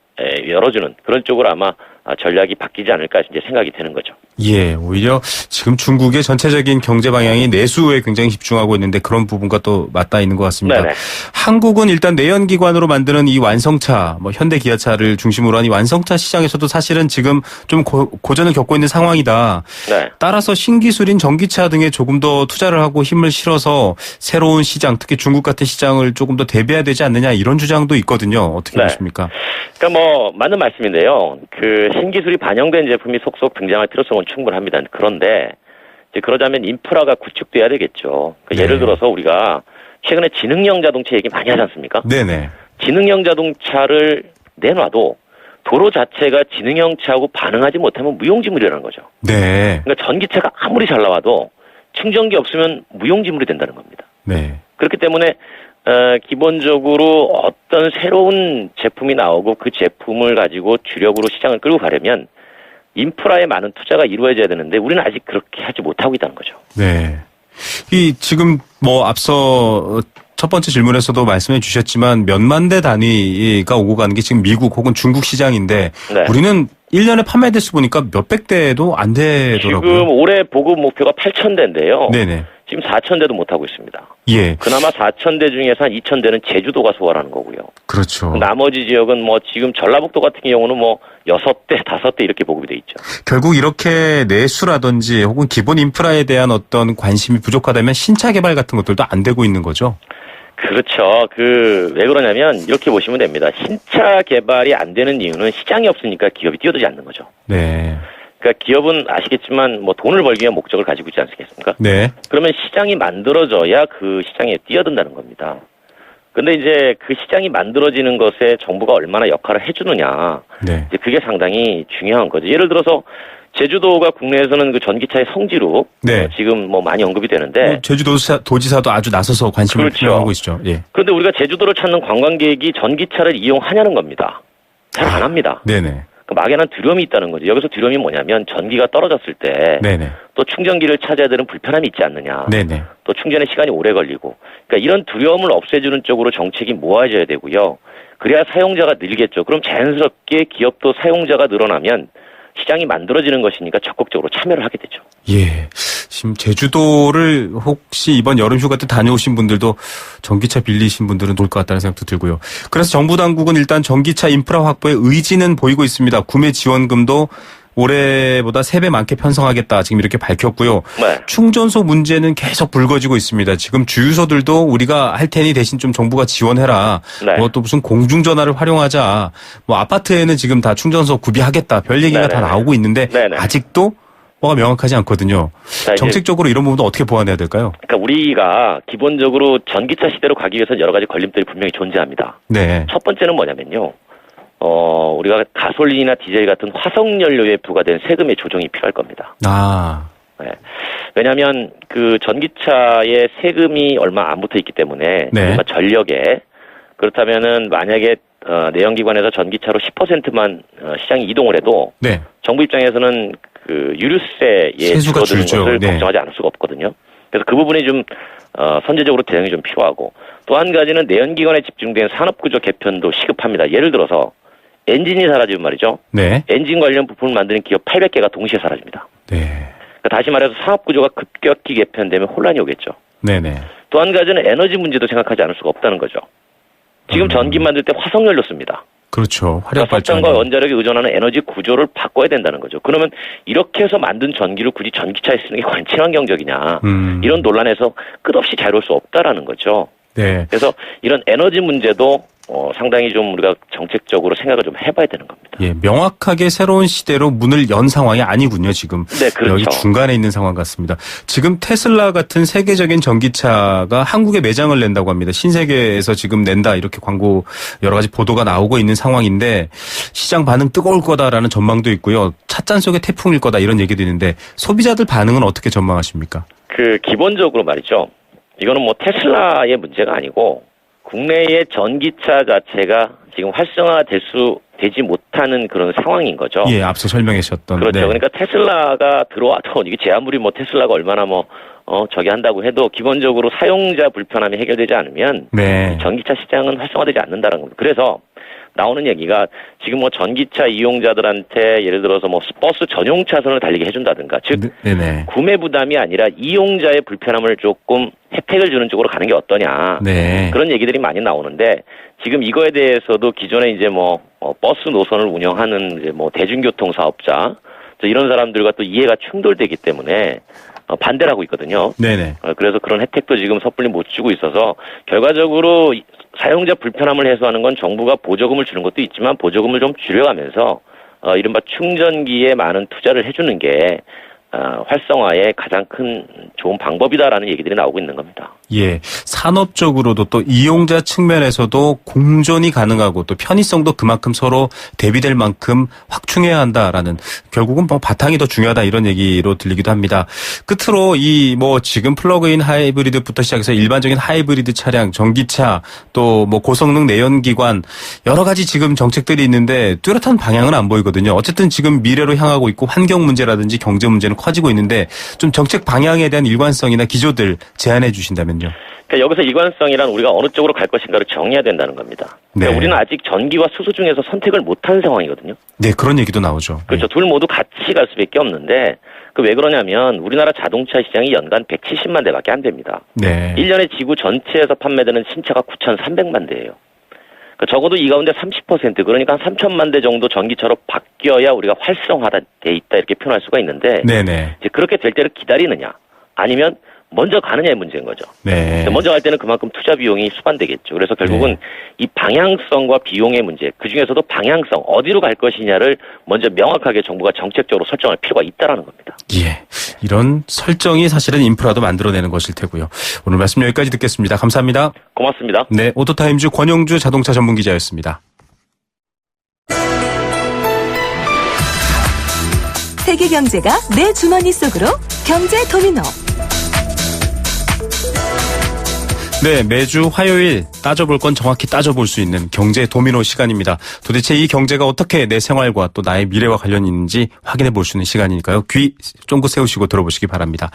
열어주는 그런 쪽으로 아마 전략이 바뀌지 않을까 이제 생각이 되는 거죠. 예, 오히려 지금 중국의 전체적인 경제 방향이 내수에 굉장히 집중하고 있는데 그런 부분과 또 맞닿아 있는 것 같습니다. 네네. 한국은 일단 내연기관으로 만드는 이 완성차, 뭐 현대 기아차를 중심으로 한 이 완성차 시장에서도 사실은 지금 좀 고전을 겪고 있는 상황이다. 네. 따라서 신기술인 전기차 등에 조금 더 투자를 하고 힘을 실어서 새로운 시장, 특히 중국 같은 시장을 조금 더 대비해야 되지 않느냐 이런 주장도 있거든요. 어떻게 네. 보십니까? 그러니까 뭐 맞는 말씀인데요. 그 신기술이 반영된 제품이 속속 등장할 필요성은 충분합니다. 그런데 이제 그러자면 인프라가 구축돼야 되겠죠. 그러니까 네. 예를 들어서 우리가 최근에 지능형 자동차 얘기 많이 하지 않습니까? 네네. 지능형 자동차를 내놔도 도로 자체가 지능형 차하고 반응하지 못하면 무용지물이라는 거죠. 네. 그러니까 전기차가 아무리 잘 나와도 충전기 없으면 무용지물이 된다는 겁니다. 네. 그렇기 때문에 기본적으로 어떤 새로운 제품이 나오고 그 제품을 가지고 주력으로 시장을 끌고 가려면 인프라에 많은 투자가 이루어져야 되는데 우리는 아직 그렇게 하지 못하고 있다는 거죠. 네. 이 지금 뭐 앞서 첫 번째 질문에서도 말씀해 주셨지만 몇만 대 단위가 오고 가는 게 지금 미국 혹은 중국 시장인데 네. 우리는 1년에 판매 대수 보니까 몇백 대도 안 되더라고요. 지금 올해 보급 목표가 8,000대인데요. 네네. 지금 4,000대도 못하고 있습니다. 예. 그나마 4,000대 중에서 한 2,000대는 제주도가 소화하는 거고요. 그렇죠. 나머지 지역은 뭐 지금 전라북도 같은 경우는 뭐 6대, 5대 이렇게 보급이 돼 있죠. 결국 이렇게 내수라든지 혹은 기본 인프라에 대한 어떤 관심이 부족하다면 신차 개발 같은 것들도 안 되고 있는 거죠. 그렇죠. 왜 그러냐면 이렇게 보시면 됩니다. 신차 개발이 안 되는 이유는 시장이 없으니까 기업이 뛰어들지 않는 거죠. 네. 그러니까 기업은 아시겠지만 뭐 돈을 벌기 위한 목적을 가지고 있지 않습니까? 네. 그러면 시장이 만들어져야 그 시장에 뛰어든다는 겁니다. 근데 이제 그 시장이 만들어지는 것에 정부가 얼마나 역할을 해주느냐. 네. 이제 그게 상당히 중요한 거죠. 예를 들어서 제주도가 국내에서는 그 전기차의 성지로 네. 지금 뭐 많이 언급이 되는데 제주도지사도 아주 나서서 관심을 그렇죠. 표명하고 있죠. 예. 그런데 우리가 제주도를 찾는 관광객이 전기차를 이용하냐는 겁니다. 잘 안 합니다. 네네. 그 막연한 두려움이 있다는 거죠. 여기서 두려움이 뭐냐면 전기가 떨어졌을 때 네네. 또 충전기를 찾아야 되는 불편함이 있지 않느냐. 네네. 또 충전에 시간이 오래 걸리고. 그러니까 이런 두려움을 없애주는 쪽으로 정책이 모아져야 되고요. 그래야 사용자가 늘겠죠. 그럼 자연스럽게 기업도 사용자가 늘어나면 시장이 만들어지는 것이니까 적극적으로 참여를 하게 되죠. 예. 지금 제주도를 혹시 이번 여름 휴가 때 다녀오신 분들도 전기차 빌리신 분들은 올 것 같다는 생각도 들고요. 그래서 정부 당국은 일단 전기차 인프라 확보에 의지는 보이고 있습니다. 구매 지원금도 올해보다 3배 많게 편성하겠다 지금 이렇게 밝혔고요. 네. 충전소 문제는 계속 불거지고 있습니다. 지금 주유소들도 우리가 할 테니 대신 좀 정부가 지원해라. 네. 뭐 또 무슨 공중전화를 활용하자. 뭐 아파트에는 지금 다 충전소 구비하겠다. 별 얘기가 다 나오고 있는데 네네. 아직도 뭐가 명확하지 않거든요. 자, 정책적으로 이런 부분도 어떻게 보완해야 될까요? 그러니까 우리가 기본적으로 전기차 시대로 가기 위해서 여러 가지 걸림돌이 분명히 존재합니다. 네. 첫 번째는 뭐냐면요. 우리가 가솔린이나 디젤 같은 화석연료에 부과된 세금의 조정이 필요할 겁니다. 아. 네. 왜냐하면 그 전기차에 세금이 얼마 안 붙어 있기 때문에 네. 전력에 그렇다면은 만약에 내연기관에서 전기차로 10%만 시장이 이동을 해도 네. 정부 입장에서는 그 유류세에 세수가 줄어드는 줄죠. 것을 네. 걱정하지 않을 수가 없거든요. 그래서 그 부분이 좀 선제적으로 대응이 좀 필요하고 또 한 가지는 내연기관에 집중된 산업구조 개편도 시급합니다. 예를 들어서 엔진이 사라지면 말이죠. 네. 엔진 관련 부품을 만드는 기업 800개가 동시에 사라집니다. 네. 그러니까 다시 말해서 산업구조가 급격히 개편되면 혼란이 오겠죠. 네네. 또 한 가지는 에너지 문제도 생각하지 않을 수가 없다는 거죠. 지금 전기 만들 때 화석연료 씁니다. 그렇죠. 화력 그러니까 발전. 석탄과 원자력에 의존하는 에너지 구조를 바꿔야 된다는 거죠. 그러면 이렇게 해서 만든 전기를 굳이 전기차에 쓰는 게 과연 친환경적이냐. 이런 논란에서 끝없이 자유로울 수 없다라는 거죠. 네. 그래서 이런 에너지 문제도 상당히 좀 우리가 정책적으로 생각을 좀 해봐야 되는 겁니다. 예, 명확하게 새로운 시대로 문을 연 상황이 아니군요, 지금. 네, 그렇죠. 여기 중간에 있는 상황 같습니다. 지금 테슬라 같은 세계적인 전기차가 한국에 매장을 낸다고 합니다. 신세계에서 지금 낸다 이렇게 광고 여러 가지 보도가 나오고 있는 상황인데 시장 반응 뜨거울 거다라는 전망도 있고요. 찻잔 속의 태풍일 거다 이런 얘기도 있는데 소비자들 반응은 어떻게 전망하십니까? 기본적으로 말이죠. 이거는 뭐 테슬라의 문제가 아니고 국내의 전기차 자체가 지금 활성화되지 못하는 그런 상황인 거죠. 예, 앞서 설명해 주셨던. 그렇죠. 네. 그러니까 테슬라가 들어와도 이게 제 아무리 뭐 테슬라가 얼마나 저기 한다고 해도 기본적으로 사용자 불편함이 해결되지 않으면 네. 전기차 시장은 활성화되지 않는다는 겁니다. 그래서 나오는 얘기가 지금 뭐 전기차 이용자들한테 예를 들어서 뭐 버스 전용 차선을 달리게 해준다든가 즉 네네. 구매 부담이 아니라 이용자의 불편함을 조금 혜택을 주는 쪽으로 가는 게 어떠냐 네. 그런 얘기들이 많이 나오는데 지금 이거에 대해서도 기존에 이제 버스 노선을 운영하는 이제 대중교통 사업자 이런 사람들과 또 이해가 충돌되기 때문에 반대를 하고 있거든요. 네네. 그래서 그런 혜택도 지금 섣불리 못 주고 있어서 결과적으로 사용자 불편함을 해소하는 건 정부가 보조금을 주는 것도 있지만 보조금을 좀 줄여가면서 이른바 충전기에 많은 투자를 해주는 게 활성화의 가장 큰 좋은 방법이다라는 얘기들이 나오고 있는 겁니다. 예, 산업적으로도 또 이용자 측면에서도 공존이 가능하고 또 편의성도 그만큼 서로 대비될 만큼 확충해야 한다라는 결국은 바탕이 더 중요하다 이런 얘기로 들리기도 합니다. 끝으로 지금 플러그인 하이브리드부터 시작해서 일반적인 하이브리드 차량, 전기차 또 고성능 내연기관 여러 가지 지금 정책들이 있는데 뚜렷한 방향은 안 보이거든요. 어쨌든 지금 미래로 향하고 있고 환경 문제라든지 경제 문제는 커지고 있는데 좀 정책 방향에 대한 일관성이나 기조들 제안해 주신다면요. 그러니까 여기서 일관성이란 우리가 어느 쪽으로 갈 것인가를 정해야 된다는 겁니다. 그러니까 네. 우리는 아직 전기와 수소 중에서 선택을 못한 상황이거든요. 네, 그런 얘기도 나오죠. 그렇죠. 둘 모두 같이 갈 수밖에 없는데 왜 그러냐면 우리나라 자동차 시장이 연간 170만 대밖에 안 됩니다. 네. 1년에 지구 전체에서 판매되는 신차가 9,300만 대예요. 적어도 이 가운데 30% 그러니까 한 3천만 대 정도 전기차로 바뀌어야 우리가 활성화돼 있다 이렇게 표현할 수가 있는데 네네. 이제 그렇게 될 때를 기다리느냐 아니면 먼저 가느냐의 문제인 거죠. 네. 먼저 갈 때는 그만큼 투자 비용이 수반되겠죠. 그래서 결국은 이 방향성과 비용의 문제, 그중에서도 방향성, 어디로 갈 것이냐를 먼저 명확하게 정부가 정책적으로 설정할 필요가 있다라는 겁니다. 예. 이런 설정이 사실은 인프라도 만들어내는 것일 테고요. 오늘 말씀 여기까지 듣겠습니다. 감사합니다. 고맙습니다. 네. 오토타임즈 권영주 자동차 전문 기자였습니다. 세계 경제가 내 주머니 속으로 경제 도미노. 네, 매주 화요일 따져볼 건 정확히 따져볼 수 있는 경제 도미노 시간입니다. 도대체 이 경제가 어떻게 내 생활과 또 나의 미래와 관련이 있는지 확인해 볼 수 있는 시간이니까요. 귀 쫑긋 세우시고 들어보시기 바랍니다.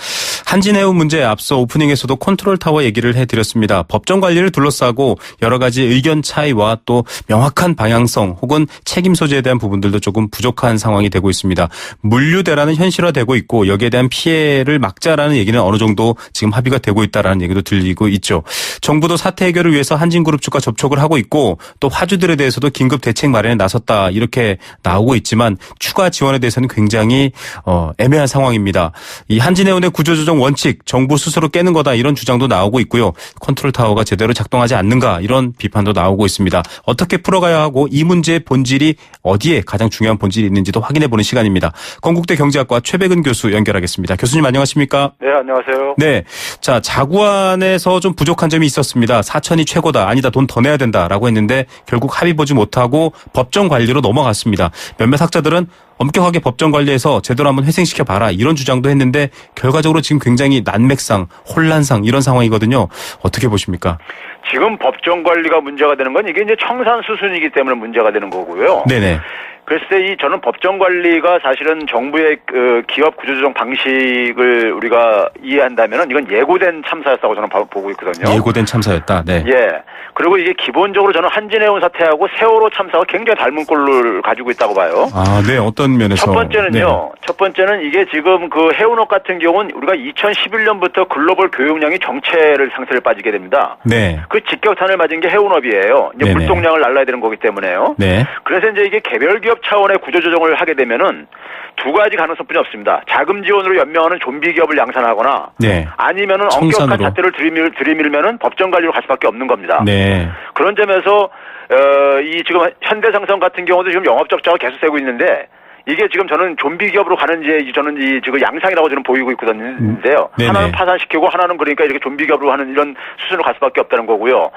한진해운 문제 앞서 오프닝에서도 컨트롤 타워 얘기를 해드렸습니다. 법정 관리를 둘러싸고 여러 가지 의견 차이와 또 명확한 방향성 혹은 책임 소재에 대한 부분들도 조금 부족한 상황이 되고 있습니다. 물류대란은 현실화되고 있고 여기에 대한 피해를 막자라는 얘기는 어느 정도 지금 합의가 되고 있다라는 얘기도 들리고 있죠. 정부도 사태 해결을 위해서 한진그룹 측과 접촉을 하고 있고 또 화주들에 대해서도 긴급 대책 마련에 나섰다 이렇게 나오고 있지만 추가 지원에 대해서는 굉장히 애매한 상황입니다. 이 한진해운의 구조조정 원칙 정부 스스로 깨는 거다 이런 주장도 나오고 있고요. 컨트롤 타워가 제대로 작동하지 않는가 이런 비판도 나오고 있습니다. 어떻게 풀어가야 하고 이 문제의 본질이 어디에 가장 중요한 본질이 있는지도 확인해보는 시간입니다. 건국대 경제학과 최백은 교수 연결하겠습니다. 교수님 안녕하십니까? 네, 안녕하세요. 네, 자 자구안에서 좀 부족한 점이 있었습니다. 4천이 최고다. 아니다. 돈 더 내야 된다라고 했는데 결국 합의 보지 못하고 법정 관리로 넘어갔습니다. 몇몇 학자들은 엄격하게 법정 관리해서 제대로 한번 회생시켜봐라 이런 주장도 했는데 결과적으로 지금 굉장히 난맥상, 혼란상 이런 상황이거든요. 어떻게 보십니까? 지금 법정 관리가 문제가 되는 건 이게 이제 청산 수순이기 때문에 문제가 되는 거고요. 네네. 글쎄, 저는 법정 관리가 사실은 정부의 기업 구조조정 방식을 우리가 이해한다면은 이건 예고된 참사였다고 저는 보고 있거든요. 예고된 참사였다. 네. 예. 그리고 이게 기본적으로 저는 한진해운 사태하고 세월호 참사가 굉장히 닮은 꼴을 가지고 있다고 봐요. 아, 네. 어떤 면에서? 첫 번째는요. 네. 첫 번째는 이게 지금 그 해운업 같은 경우는 우리가 2011년부터 글로벌 교역량이 정체를 상태를 빠지게 됩니다. 네. 그 직격탄을 맞은 게 해운업이에요. 이제 네네. 불똥량을 날라야 되는 거기 때문에요. 네. 그래서 이제 이게 개별 기업 차원의 구조조정을 하게 되면은 두 가지 가능성뿐이 없습니다. 자금 지원으로 연명하는 좀비 기업을 양산하거나 네. 아니면은 청산으로. 엄격한 잣대를 들이밀면은 법정 관리로 갈 수밖에 없는 겁니다. 네. 그런 점에서 이 지금 현대상성 같은 경우도 지금 영업 적자가 계속 세고 있는데 이게 지금 저는 좀비 기업으로 가는 저는 이 지금 양상이라고 저는 보이고 있거든요. 하나는 파산시키고 하나는 그러니까 이렇게 좀비 기업으로 하는 이런 수순으로 갈 수밖에 없다는 거고요.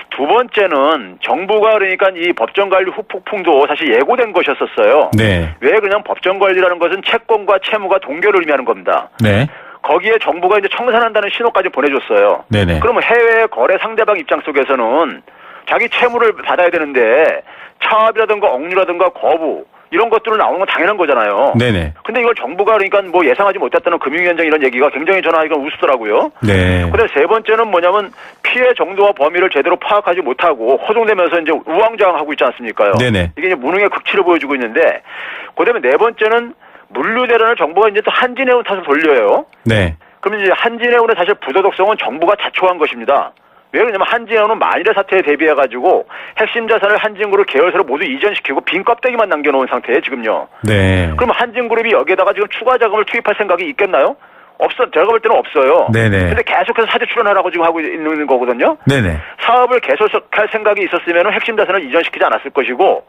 두 번째는 정부가 그러니까 이 법정 관리 후폭풍도 사실 예고된 것이었었어요. 네. 왜 그냥 법정 관리라는 것은 채권과 채무가 동결을 의미하는 겁니다. 네. 거기에 정부가 이제 청산한다는 신호까지 보내줬어요. 네네. 그러면 해외 거래 상대방 입장 속에서는 자기 채무를 받아야 되는데 차압이라든가 억류라든가 거부 이런 것들을 나오는 건 당연한 거잖아요. 네네. 근데 이걸 정부가 그러니까 뭐 예상하지 못했다는 금융위원장 이런 얘기가 굉장히 저는 이건 우스더라고요. 네. 근데 세 번째는 뭐냐면 피해 정도와 범위를 제대로 파악하지 못하고 허송되면서 이제 우왕좌왕하고 있지 않습니까요? 네네. 이게 이제 무능의 극치를 보여주고 있는데 그다음에 네 번째는 물류대란을 정부가 이제 또 한진해운 탓을 돌려요. 네. 그러면 이제 한진해운의 사실 부도덕성은 정부가 자초한 것입니다. 왜 그러냐면 한진해운은 만일의 사태에 대비해가지고 핵심 자산을 한진그룹 계열사로 모두 이전시키고 빈 껍데기만 남겨놓은 상태예요 지금요. 네. 그럼 한진그룹이 여기에다가 지금 추가 자금을 투입할 생각이 있겠나요? 제가 볼 때는 없어요. 네네. 근데 계속해서 사재 출연하라고 지금 하고 있는 거거든요. 네네. 사업을 계속할 생각이 있었으면 핵심 자산을 이전시키지 않았을 것이고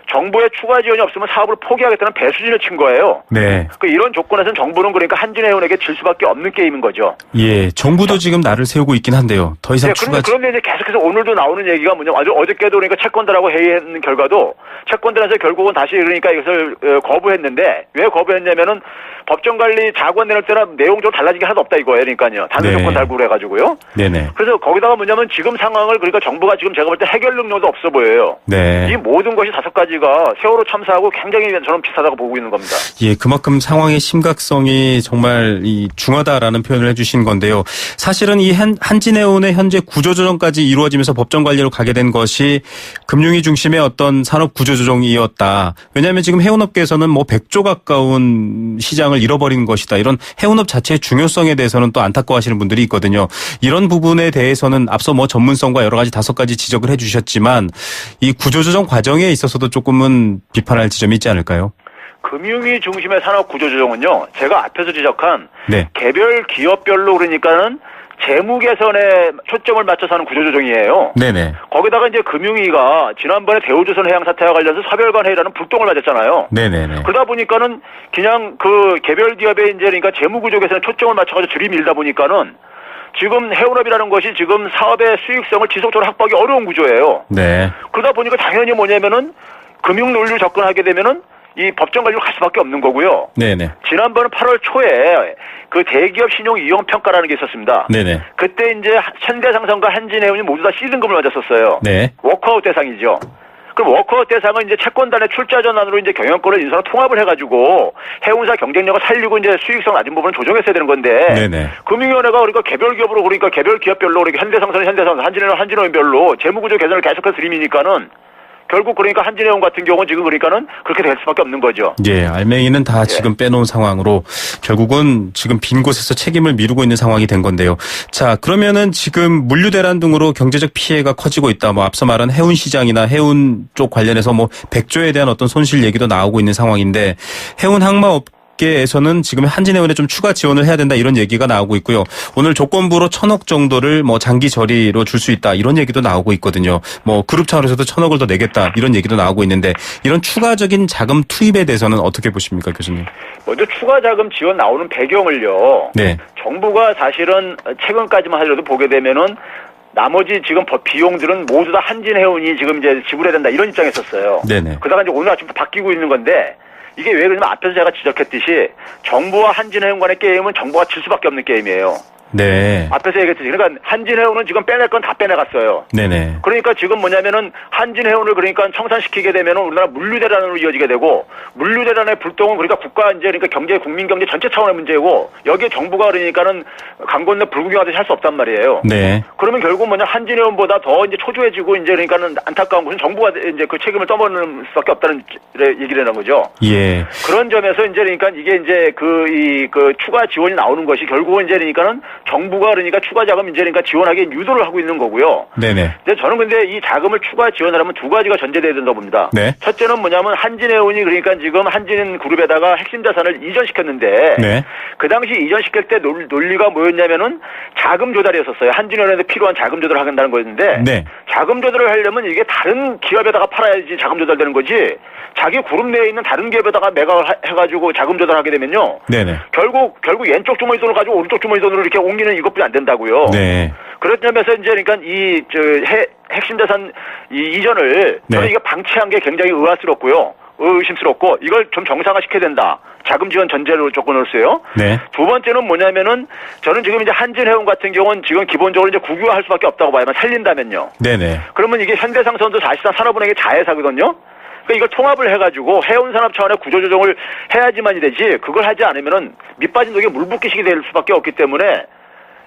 정부의 추가 지원이 없으면 사업을 포기하겠다는 배수진을 친 거예요. 네. 이런 조건에서는 정부는 그러니까 한진해운에게 질 수밖에 없는 게임인 거죠. 예, 정부도 지금 나를 세우고 있긴 한데요. 더 이상 추가. 그런데 이제 계속해서 오늘도 나오는 얘기가 뭐냐면 어저께도 그러니까 채권들하고 회의했는 결과도 채권들에서 결국은 다시 그러니까 이것을 거부했는데 왜 거부했냐면은 법정 관리 자구안 내놓을 때나 내용적으로 달라진 게 하나도 없다 이거예요. 그러니까요. 단순 조건 달고 그래가지고요. 네네. 그래서 거기다가 뭐냐면 지금 상황을 그러니까 정부가 지금 제가 볼 때 해결 능력도 없어 보여요. 네. 이 모든 것이 5가지가 세월호 참사하고 굉장히 저는 비슷하다고 보고 있는 겁니다. 예, 그만큼 상황의 심각성이 정말 중하다라는 표현을 해주신 건데요. 사실은 이 한진해운의 현재 구조조정까지 이루어지면서 법정 관리로 가게 된 것이 금융위 중심의 어떤 산업 구조조정이었다. 왜냐하면 지금 해운업계에서는 뭐 100조 가까운 시장을 잃어버린 것이다. 이런 해운업 자체의 중요성에 대해서는 또 안타까워하시는 분들이 있거든요. 이런 부분에 대해서는 앞서 뭐 전문성과 여러 가지 5가지 지적을 해주셨지만 이 구조조정 과정에 있어서도 조금은 비판할 지점이 있지 않을까요? 금융위 중심의 산업 구조 조정은요, 제가 앞에서 지적한 네. 개별 기업별로 그러니까는 재무 개선에 초점을 맞춰서 하는 구조 조정이에요. 네네. 거기다가 이제 금융위가 지난번에 대우조선 해양 사태와 관련해서 사별관 회의라는 불똥을 맞았잖아요. 네네네. 그러다 보니까는 그냥 그 개별 기업의 이제 그러니까 재무 구조 개선에 초점을 맞춰가지고 들이밀다 보니까는 지금 해운업이라는 것이 지금 사업의 수익성을 지속적으로 확보하기 어려운 구조예요. 네. 그러다 보니까 당연히 뭐냐면은 금융 논리로 접근하게 되면은 이 법정 관리로 갈 수밖에 없는 거고요. 네네. 지난번 8월 초에 그 대기업 신용 이용 평가라는 게 있었습니다. 네네. 그때 이제 현대상선과 한진해운이 모두 다 C등급을 맞았었어요. 네. 워크아웃 대상이죠. 그럼 워크아웃 대상은 이제 채권단의 출자 전환으로 이제 경영권을 인수로 통합을 해가지고 해운사 경쟁력을 살리고 이제 수익성 낮은 부분을 조정했어야 되는 건데. 네네. 금융위원회가 그러니까 개별 기업으로 그러니까 개별 기업별로 그러니까 현대상선은 현대상선, 한진해운은 한진해운별로 재무구조 개선을 계속해서 들이미니까는 결국 그러니까 한진해운 같은 경우는 지금 그러니까는 그렇게 될 수밖에 없는 거죠. 예, 알맹이는 다 지금 빼놓은 상황으로 결국은 지금 빈 곳에서 책임을 미루고 있는 상황이 된 건데요. 자, 그러면은 지금 물류 대란 등으로 경제적 피해가 커지고 있다. 뭐 앞서 말한 해운 시장이나 해운 쪽 관련해서 뭐 100조에 대한 어떤 손실 얘기도 나오고 있는 상황인데 해운 항마업 에서는 지금 한진해운에 좀 추가 지원을 해야 된다 이런 얘기가 나오고 있고요. 오늘 조건부로 1,000억 정도를 뭐 장기 저리로 줄 수 있다 이런 얘기도 나오고 있거든요. 뭐 그룹 차원에서도 1,000억을 더 내겠다 이런 얘기도 나오고 있는데 이런 추가적인 자금 투입에 대해서는 어떻게 보십니까, 교수님? 먼저 추가 자금 지원 나오는 배경을요. 네. 정부가 사실은 최근까지만 하더라도 보게 되면은 나머지 지금 비용들은 모두 다 한진해운이 지금 이제 지불해야 된다 이런 입장이었어요. 네네. 그러다가 이제 오늘 아침부터 바뀌고 있는 건데. 이게 왜 그러냐면 앞에서 제가 지적했듯이 정부와 한진해운 간의 게임은 정부가 질 수밖에 없는 게임이에요. 네. 앞에서 얘기했듯이 그러니까 한진해운은 지금 빼낼 건 다 빼내갔어요. 네네. 그러니까 지금 뭐냐면은 한진해운을 그러니까 청산시키게 되면은 우리나라 물류대란으로 이어지게 되고 물류대란의 불똥은 그러니까 국가 이제 그러니까 경제 국민 경제 전체 차원의 문제고 여기에 정부가 그러니까는 강 건너 불구경하듯이 할 수 없단 말이에요. 네. 그러면 결국 뭐냐 한진해운보다 더 이제 초조해지고 이제 그러니까는 안타까운 것은 정부가 이제 그 책임을 떠먹는 수밖에 없다는 얘기를 하는 거죠. 예. 그런 점에서 이제 그러니까 이게 이제 그 추가 지원이 나오는 것이 결국은 이제 그러니까는 정부가 그러니까 추가 자금 이제 그러니까 지원하기에 유도를 하고 있는 거고요. 네네. 근데 저는 근데 이 자금을 추가 지원하려면 두 가지가 전제돼야 된다고 봅니다. 네. 첫째는 뭐냐면 한진해운이 그러니까 지금 한진그룹에다가 핵심 자산을 이전시켰는데 네. 그 당시 이전시킬 때 논리가 뭐였냐면은 자금 조달이었었어요. 한진해운에 필요한 자금 조달을 하겠다는 거였는데 네. 자금 조달을 하려면 이게 다른 기업에다가 팔아야지 자금 조달되는 거지. 자기 그룹 내에 있는 다른 기업에다가 매각을 해가지고 자금 조달하게 되면요. 네네. 결국 왼쪽 주머니 돈을 가지고 오른쪽 주머니 돈으로 이렇게 옮기는 이것뿐이 안 된다고요. 네. 그런 점에서 이제 그러니까 핵심 자산 이전을 저는 이거 방치한 게 굉장히 의심스럽고 이걸 좀 정상화시켜야 된다. 자금 지원 전제로 조건으로서요. 네. 두 번째는 뭐냐면은 저는 지금 이제 한진해운 같은 경우는 지금 기본적으로 이제 국유화할 수밖에 없다고 봐야만 살린다면요. 네네. 그러면 이게 현대상선도 사실상 산업은행의 자회사거든요. 그러니까 이걸 통합을 해가지고 해운산업 차원의 구조조정을 해야지만이 되지 그걸 하지 않으면은 밑빠진 독에 물 붓기식이 될 수밖에 없기 때문에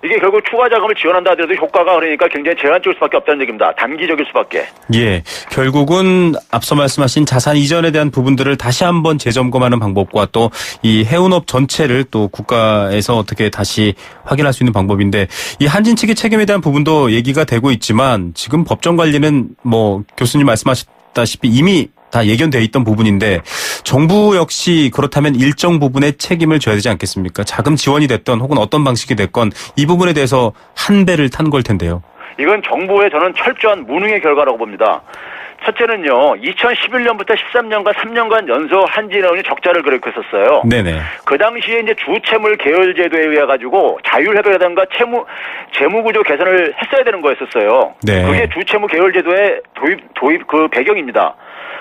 이게 결국 추가 자금을 지원한다 하더라도 효과가 그러니까 굉장히 제한적일 수밖에 없다는 얘기입니다. 단기적일 수밖에. 예. 결국은 앞서 말씀하신 자산 이전에 대한 부분들을 다시 한번 재점검하는 방법과 또 이 해운업 전체를 또 국가에서 어떻게 다시 확인할 수 있는 방법인데 이 한진 측의 책임에 대한 부분도 얘기가 되고 있지만 지금 법정 관리는 뭐 교수님 말씀하셨다시피 이미 다 예견돼 있던 부분인데 정부 역시 그렇다면 일정 부분의 책임을 져야 되지 않겠습니까? 자금 지원이 됐던 혹은 어떤 방식이 됐건 이 부분에 대해서 한 배를 탄 걸 텐데요. 이건 정부의 저는 철저한 무능의 결과라고 봅니다. 첫째는요, 2011년부터 13년간 3년간 연속 한진해운이 적자를 기록했었어요. 네네. 그 당시에 이제 주채물 계열제도에 의해 가지고 자율협약이라든가 재무구조 개선을 했어야 되는 거였었어요. 네. 그게 주채무 계열제도의 도입 그 배경입니다.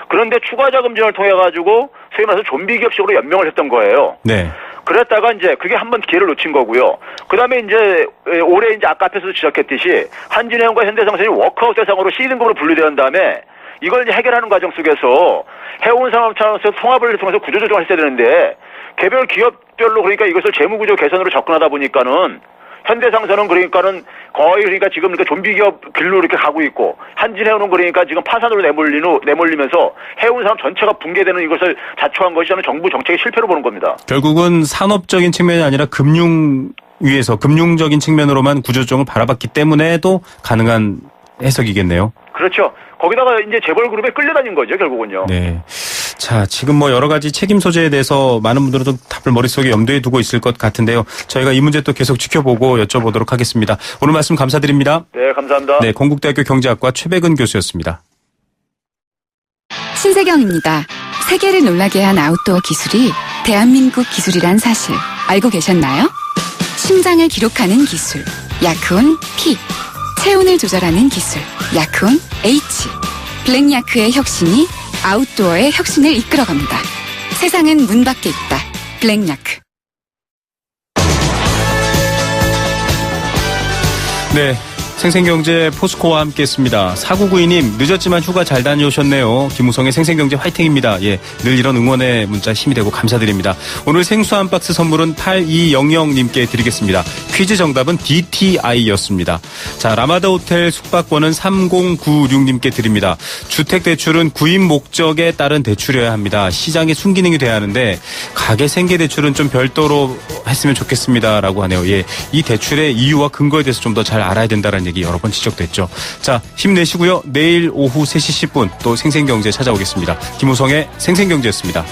그런데 추가 자금 지원을 통해 가지고 소위 말해서 좀비 기업식으로 연명을 했던 거예요. 네. 그랬다가 이제 그게 한번 기회를 놓친 거고요. 그다음에 이제 올해 이제 아까 앞에서 지적했듯이 한진해운과 현대상선이 워크아웃 대상으로 C등급으로 분류된 다음에 이걸 이제 해결하는 과정 속에서 해운산업 차원에서 통합을 통해서 구조조정을 했어야 되는데 개별 기업별로 그러니까 이것을 재무구조 개선으로 접근하다 보니까는 현대상선은 그러니까는 거의 그러니까 지금 그러니까 좀비 기업 길로 이렇게 가고 있고 한진해운은 그러니까 지금 파산으로 내몰리면서 해운산업 전체가 붕괴되는 이것을 자초한 것이 저는 정부 정책의 실패로 보는 겁니다. 결국은 산업적인 측면이 아니라 금융적인 측면으로만 구조조정을 바라봤기 때문에도 가능한 해석이겠네요. 그렇죠. 거기다가 이제 재벌그룹에 끌려다닌 거죠, 결국은요. 네. 자, 지금 뭐 여러 가지 책임 소재에 대해서 많은 분들은 좀 답을 머릿속에 염두에 두고 있을 것 같은데요. 저희가 이 문제 또 계속 지켜보고 여쭤보도록 하겠습니다. 오늘 말씀 감사드립니다. 네, 감사합니다. 네, 건국대학교 경제학과 최백은 교수였습니다. 신세경입니다. 세계를 놀라게 한 아웃도어 기술이 대한민국 기술이란 사실 알고 계셨나요? 심장을 기록하는 기술, 야크온 P. 체온을 조절하는 기술, 야크온 H. 블랙야크의 혁신이 아웃도어의 혁신을 이끌어갑니다. 세상은 문 밖에 있다. 블랙야크. 네. 생생경제 포스코와 함께했습니다. 4992님 늦었지만 휴가 잘 다녀오셨네요. 김우성의 생생경제 화이팅입니다. 예, 늘 이런 응원의 문자 힘이 되고 감사드립니다. 오늘 생수 한 박스 선물은 8200님께 드리겠습니다. 퀴즈 정답은 DTI였습니다. 자, 라마다 호텔 숙박권은 3096님께 드립니다. 주택대출은 구입 목적에 따른 대출이어야 합니다. 시장의 순기능이 돼야 하는데 가계 생계대출은 좀 별도로 했으면 좋겠습니다라고 하네요. 예, 이 대출의 이유와 근거에 대해서 좀 더 잘 알아야 된다는 얘기 여러 번 지적됐죠. 자, 힘내시고요. 내일 오후 3시 10분 또 생생경제 찾아오겠습니다. 김우성의 생생경제였습니다.